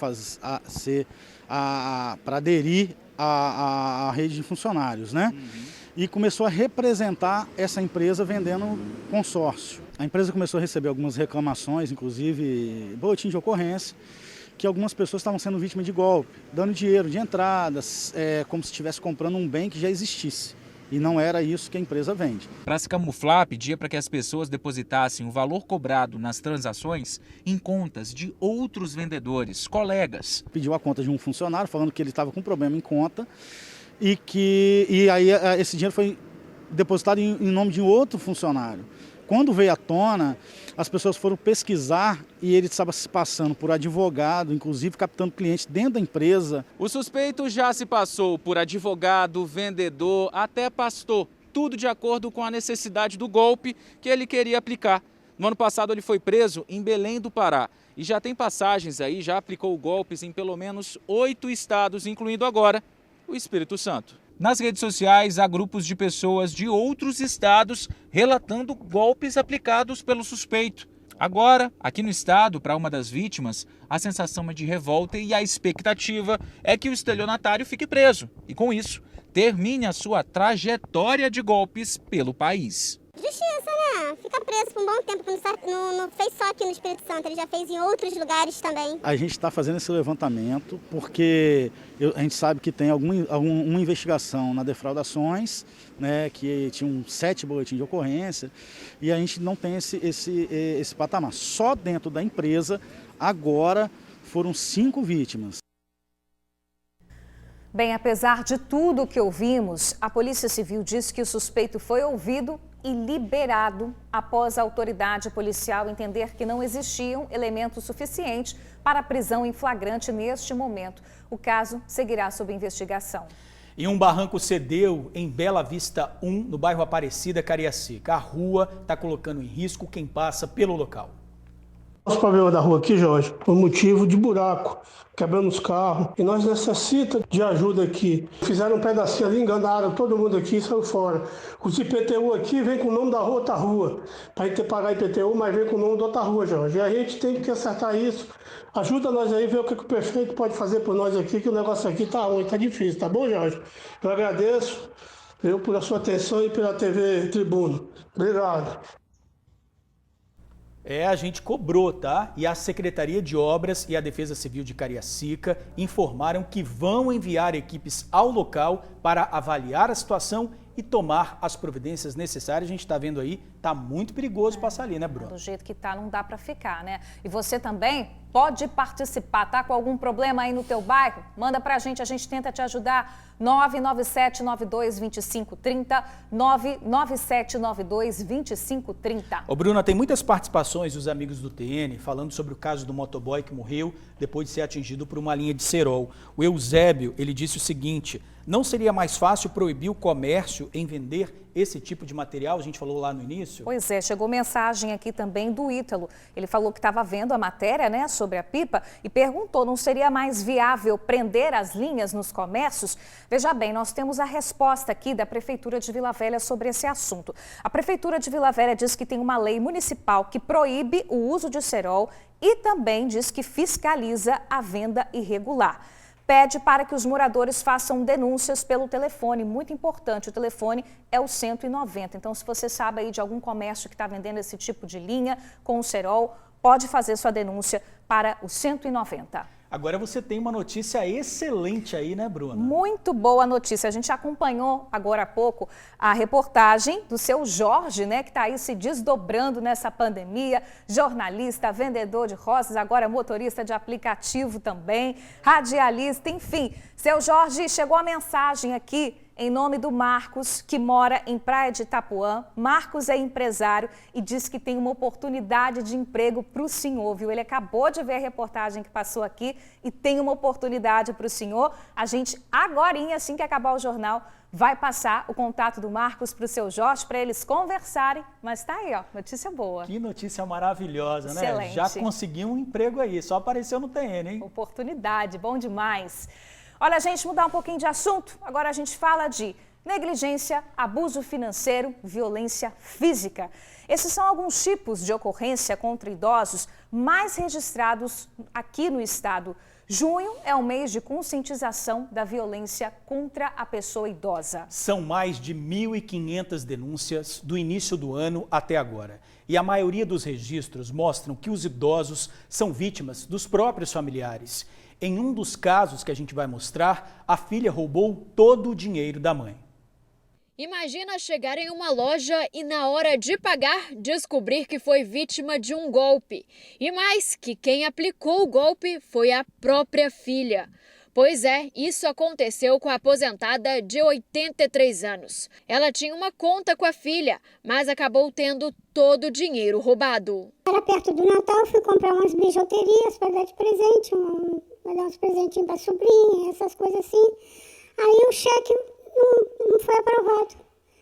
aderir à rede de funcionários, né? E começou a representar essa empresa vendendo consórcio. A empresa começou a receber algumas reclamações, inclusive boletim de ocorrência, que algumas pessoas estavam sendo vítimas de golpe, dando dinheiro de entradas, como se estivesse comprando um bem que já existisse. E não era isso que a empresa vende. Para se camuflar, pedia para que as pessoas depositassem o valor cobrado nas transações em contas de outros vendedores, colegas. Pediu a conta de um funcionário, falando que ele estava com problema em conta e aí esse dinheiro foi depositado em nome de outro funcionário. Quando veio à tona, as pessoas foram pesquisar e ele estava se passando por advogado, inclusive captando clientes dentro da empresa. O suspeito já se passou por advogado, vendedor, até pastor. tudo de acordo com a necessidade do golpe que ele queria aplicar. No ano passado ele foi preso em Belém do Pará e já tem passagens aí, já aplicou golpes em pelo menos 8 estados, incluindo agora o Espírito Santo. Nas redes sociais há grupos de pessoas de outros estados relatando golpes aplicados pelo suspeito. Agora, aqui no estado, para uma das vítimas, a sensação é de revolta e a expectativa é que o estelionatário fique preso e, com isso, termine a sua trajetória de golpes pelo país. Justiça, né? Fica preso por um bom tempo, não fez só aqui no Espírito Santo, ele já fez em outros lugares também. A gente está fazendo esse levantamento porque a gente sabe que tem uma investigação na defraudações, né, que tinham 7 boletins de ocorrência, e a gente não tem esse patamar. Só dentro da empresa, agora, foram 5 vítimas. Bem, apesar de tudo o que ouvimos, a Polícia Civil diz que o suspeito foi ouvido e liberado após a autoridade policial entender que não existiam elementos suficientes para a prisão em flagrante neste momento. O caso seguirá sob investigação. E um barranco cedeu em Bela Vista 1, no bairro Aparecida, Cariacica. A rua está colocando em risco quem passa pelo local. Nosso problema da rua aqui, Jorge, por motivo de buraco, quebrando os carros. E nós necessitamos de ajuda aqui. Fizeram um pedacinho ali, enganaram todo mundo aqui e saiu fora. Os IPTU aqui vem com o nome da outra rua. Para a gente pagar IPTU, mas vem com o nome da outra rua, Jorge. E a gente tem que acertar isso. Ajuda nós aí, ver o que o prefeito pode fazer por nós aqui, que o negócio aqui tá ruim, tá difícil, tá bom, Jorge? Eu agradeço por a sua atenção e pela TV Tribuno. Obrigado. A gente cobrou, tá? E a Secretaria de Obras e a Defesa Civil de Cariacica informaram que vão enviar equipes ao local para avaliar a situação e tomar as providências necessárias. A gente está vendo aí, tá muito perigoso passar ali, né, Bruno? Do jeito que tá, não dá para ficar, né? E você também pode participar, tá com algum problema aí no teu bairro? Manda pra gente, a gente tenta te ajudar. 997922530, 997922530. Ô, Bruna, tem muitas participações dos amigos do TN falando sobre o caso do motoboy que morreu depois de ser atingido por uma linha de cerol. O Eusébio, ele disse o seguinte: não seria mais fácil proibir o comércio em vender esse tipo de material? A gente falou lá no início. Pois é, chegou mensagem aqui também do Ítalo. Ele falou que estava vendo a matéria, né, sobre a pipa e perguntou, não seria mais viável prender as linhas nos comércios? Veja bem, nós temos a resposta aqui da Prefeitura de Vila Velha sobre esse assunto. A Prefeitura de Vila Velha diz que tem uma lei municipal que proíbe o uso de cerol e também diz que fiscaliza a venda irregular. Pede para que os moradores façam denúncias pelo telefone, muito importante, o telefone é o 190. Então, se você sabe aí de algum comércio que está vendendo esse tipo de linha com o cerol, pode fazer sua denúncia para o 190. Agora você tem uma notícia excelente aí, né, Bruna? Muito boa notícia. A gente acompanhou agora há pouco a reportagem do seu Jorge, né, que está aí se desdobrando nessa pandemia. Jornalista, vendedor de rosas, agora motorista de aplicativo também, radialista, enfim. Seu Jorge, chegou a mensagem aqui em nome do Marcos, que mora em Praia de Itapuã. Marcos é empresário e diz que tem uma oportunidade de emprego para o senhor, viu? Ele acabou de ver a reportagem que passou aqui e tem uma oportunidade para o senhor. A gente, agorinha, assim que acabar o jornal, vai passar o contato do Marcos para o seu Jorge, para eles conversarem. Mas tá aí, ó, notícia boa. Que notícia maravilhosa, excelente, né? Já conseguiu um emprego aí, só apareceu no TN, hein? Oportunidade, bom demais. Olha, gente, mudar um pouquinho de assunto. Agora a gente fala de negligência, abuso financeiro, violência física. Esses são alguns tipos de ocorrência contra idosos mais registrados aqui no estado. Junho é o mês de conscientização da violência contra a pessoa idosa. São mais de 1.500 denúncias do início do ano até agora. E a maioria dos registros mostram que os idosos são vítimas dos próprios familiares. Em um dos casos que a gente vai mostrar, a filha roubou todo o dinheiro da mãe. Imagina chegar em uma loja e na hora de pagar descobrir que foi vítima de um golpe. E mais que quem aplicou o golpe foi a própria filha. Pois é, isso aconteceu com a aposentada de 83 anos. Ela tinha uma conta com a filha, mas acabou tendo todo o dinheiro roubado. Era perto do Natal, fui comprar umas bijuterias para dar de presente, dar uns presentinhos para sobrinha, essas coisas assim. Aí o cheque não foi aprovado.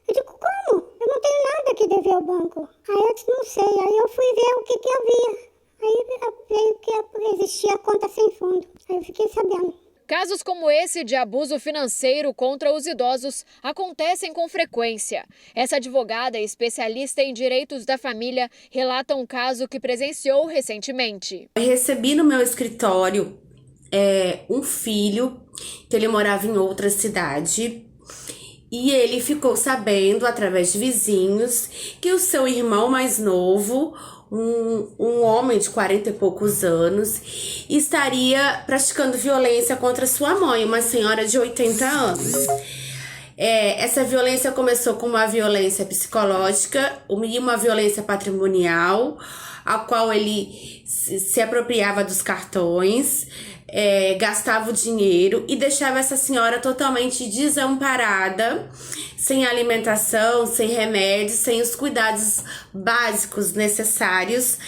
Eu digo, como? Eu não tenho nada que dever ao banco. Aí eu disse, não sei. Aí eu fui ver o que havia. Aí veio que existia a conta sem fundo. Aí eu fiquei sabendo. Casos como esse de abuso financeiro contra os idosos acontecem com frequência. Essa advogada especialista em direitos da família relata um caso que presenciou recentemente. Eu recebi no meu escritório um filho, que ele morava em outra cidade, e ele ficou sabendo, através de vizinhos, que o seu irmão mais novo, um homem de 40 e poucos anos, estaria praticando violência contra sua mãe, uma senhora de 80 anos. Essa violência começou com uma violência psicológica e uma violência patrimonial, a qual ele se apropriava dos cartões, gastava o dinheiro e deixava essa senhora totalmente desamparada, sem alimentação, sem remédios, sem os cuidados básicos necessários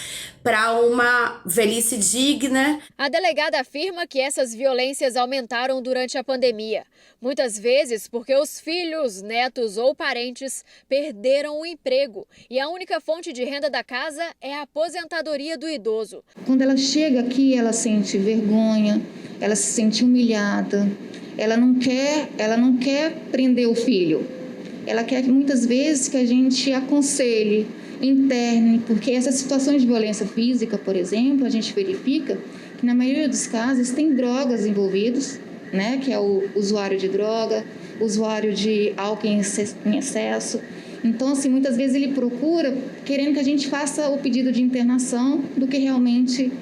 para uma velhice digna. A delegada afirma que essas violências aumentaram durante a pandemia. Muitas vezes porque os filhos, netos ou parentes perderam o emprego e a única fonte de renda da casa é a aposentadoria do idoso. Quando ela chega aqui, ela sente vergonha, ela se sente humilhada, ela não quer prender o filho. Ela quer que muitas vezes que a gente aconselhe, interne, porque essas situações de violência física, por exemplo, a gente verifica que na maioria dos casos tem drogas envolvidas, né, que é o usuário de droga, usuário de álcool em excesso. Então, assim, muitas vezes ele procura querendo que a gente faça o pedido de internação do que realmente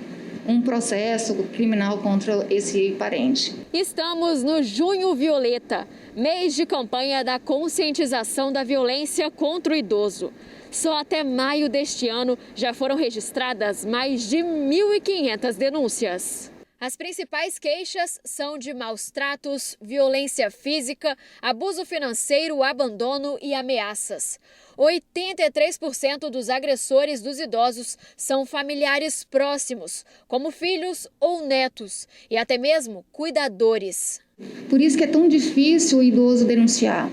um processo criminal contra esse parente. Estamos no Junho Violeta, mês de campanha da conscientização da violência contra o idoso. Só até maio deste ano já foram registradas mais de 1.500 denúncias. As principais queixas são de maus tratos, violência física, abuso financeiro, abandono e ameaças. 83% dos agressores dos idosos são familiares próximos, como filhos ou netos, e até mesmo cuidadores. Por isso que é tão difícil o idoso denunciar,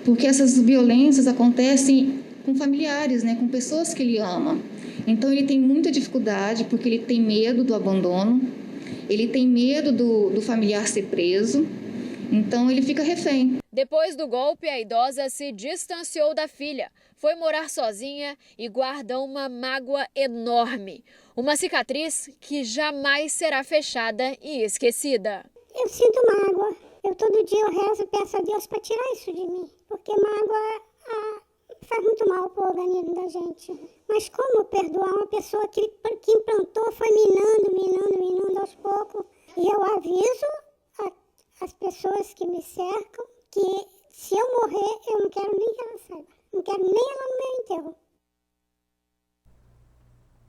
porque essas violências acontecem com familiares, né, com pessoas que ele ama. Então ele tem muita dificuldade porque ele tem medo do abandono, ele tem medo do familiar ser preso, então ele fica refém. Depois do golpe, a idosa se distanciou da filha, foi morar sozinha e guarda uma mágoa enorme. Uma cicatriz que jamais será fechada e esquecida. Eu sinto mágoa. Todo dia eu rezo e peço a Deus para tirar isso de mim, porque mágoa faz muito mal para o organismo da gente. Mas como perdoar uma pessoa que implantou, foi minando aos poucos? E eu aviso as pessoas que me cercam que se eu morrer, eu não quero nem que ela saiba. Não quero nem ela no meu enterro.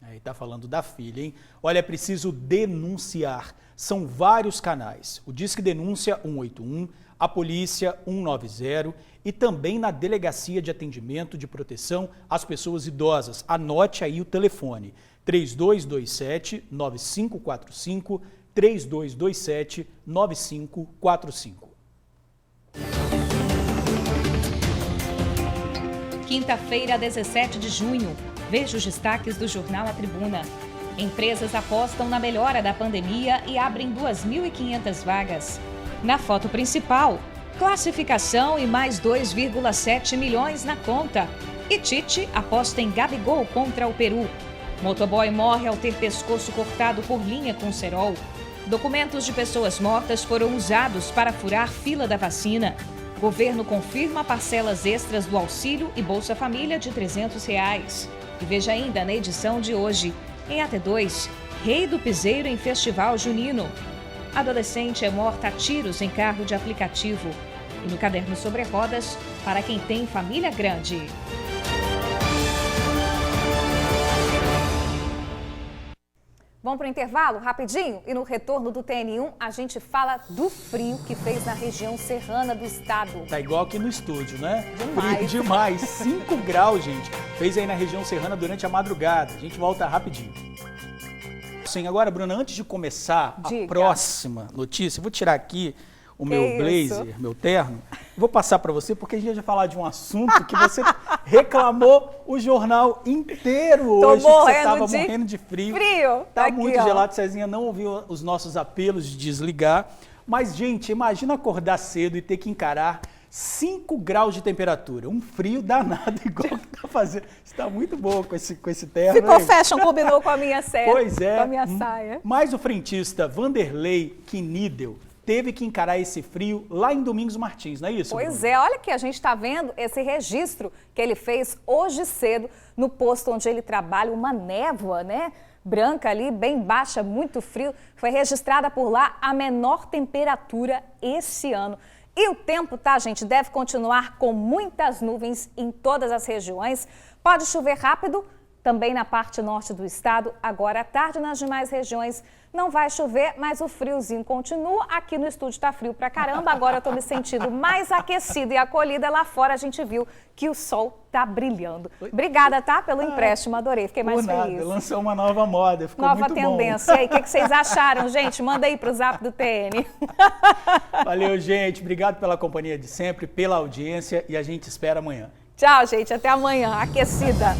Aí tá falando da filha, hein? Olha, é preciso denunciar. São vários canais. O Disque Denúncia 181, a Polícia 190 e também na Delegacia de Atendimento de Proteção às Pessoas Idosas. Anote aí o telefone, 3227-9545, 3227-9545. Quinta-feira, 17 de junho. Veja os destaques do jornal A Tribuna. Empresas apostam na melhora da pandemia e abrem 2.500 vagas. Na foto principal, classificação e mais 2,7 milhões na conta. E Tite aposta em Gabigol contra o Peru. Motoboy morre ao ter pescoço cortado por linha com cerol. Documentos de pessoas mortas foram usados para furar fila da vacina. Governo confirma parcelas extras do auxílio e Bolsa Família de R$ 300. E veja ainda na edição de hoje, em AT2, Rei do Piseiro em Festival Junino. Adolescente é morta a tiros em carro de aplicativo. E no caderno sobre rodas, para quem tem família grande. Vamos para o intervalo, rapidinho? E no retorno do TN1, a gente fala do frio que fez na região serrana do estado. Tá igual aqui no estúdio, né? Demais. Frio demais, 5 graus, gente. Fez aí na região serrana durante a madrugada. A gente volta rapidinho. Sim, agora, Bruna, antes de começar a próxima notícia, eu vou tirar aqui o meu blazer, meu terno, Vou passar para você, porque a gente vai falar de um assunto que você reclamou o jornal inteiro hoje. Você estava morrendo de frio. Tá aqui, muito gelado. Cezinha não ouviu os nossos apelos de desligar. Mas, gente, imagina acordar cedo e ter que encarar 5 graus de temperatura. Um frio danado, igual que tá fazendo. Você tá muito boa com esse terno. Ficou fashion, combinou com a minha série. Pois é. Com a minha saia. Mas o frentista Vanderlei Knidel teve que encarar esse frio lá em Domingos Martins, não é isso? Pois é, olha que a gente está vendo esse registro que ele fez hoje cedo no posto onde ele trabalha, uma névoa, né? Branca ali, bem baixa, muito frio. Foi registrada por lá a menor temperatura esse ano. E o tempo, tá, gente, deve continuar com muitas nuvens em todas as regiões. Pode chover rápido também na parte norte do estado. Agora à tarde nas demais regiões não vai chover, mas o friozinho continua. Aqui no estúdio tá frio pra caramba. Agora eu tô me sentindo mais aquecida e acolhida. Lá fora a gente viu que o sol tá brilhando. Obrigada, tá? Pelo empréstimo, adorei. Fiquei mais feliz. Lançou uma nova moda, ficou nova muito tendência. bom. E aí, o que vocês acharam, gente? Manda aí pro zap do TN. Valeu, gente. Obrigado pela companhia de sempre, pela audiência e a gente espera amanhã. Tchau, gente. Até amanhã. Aquecida.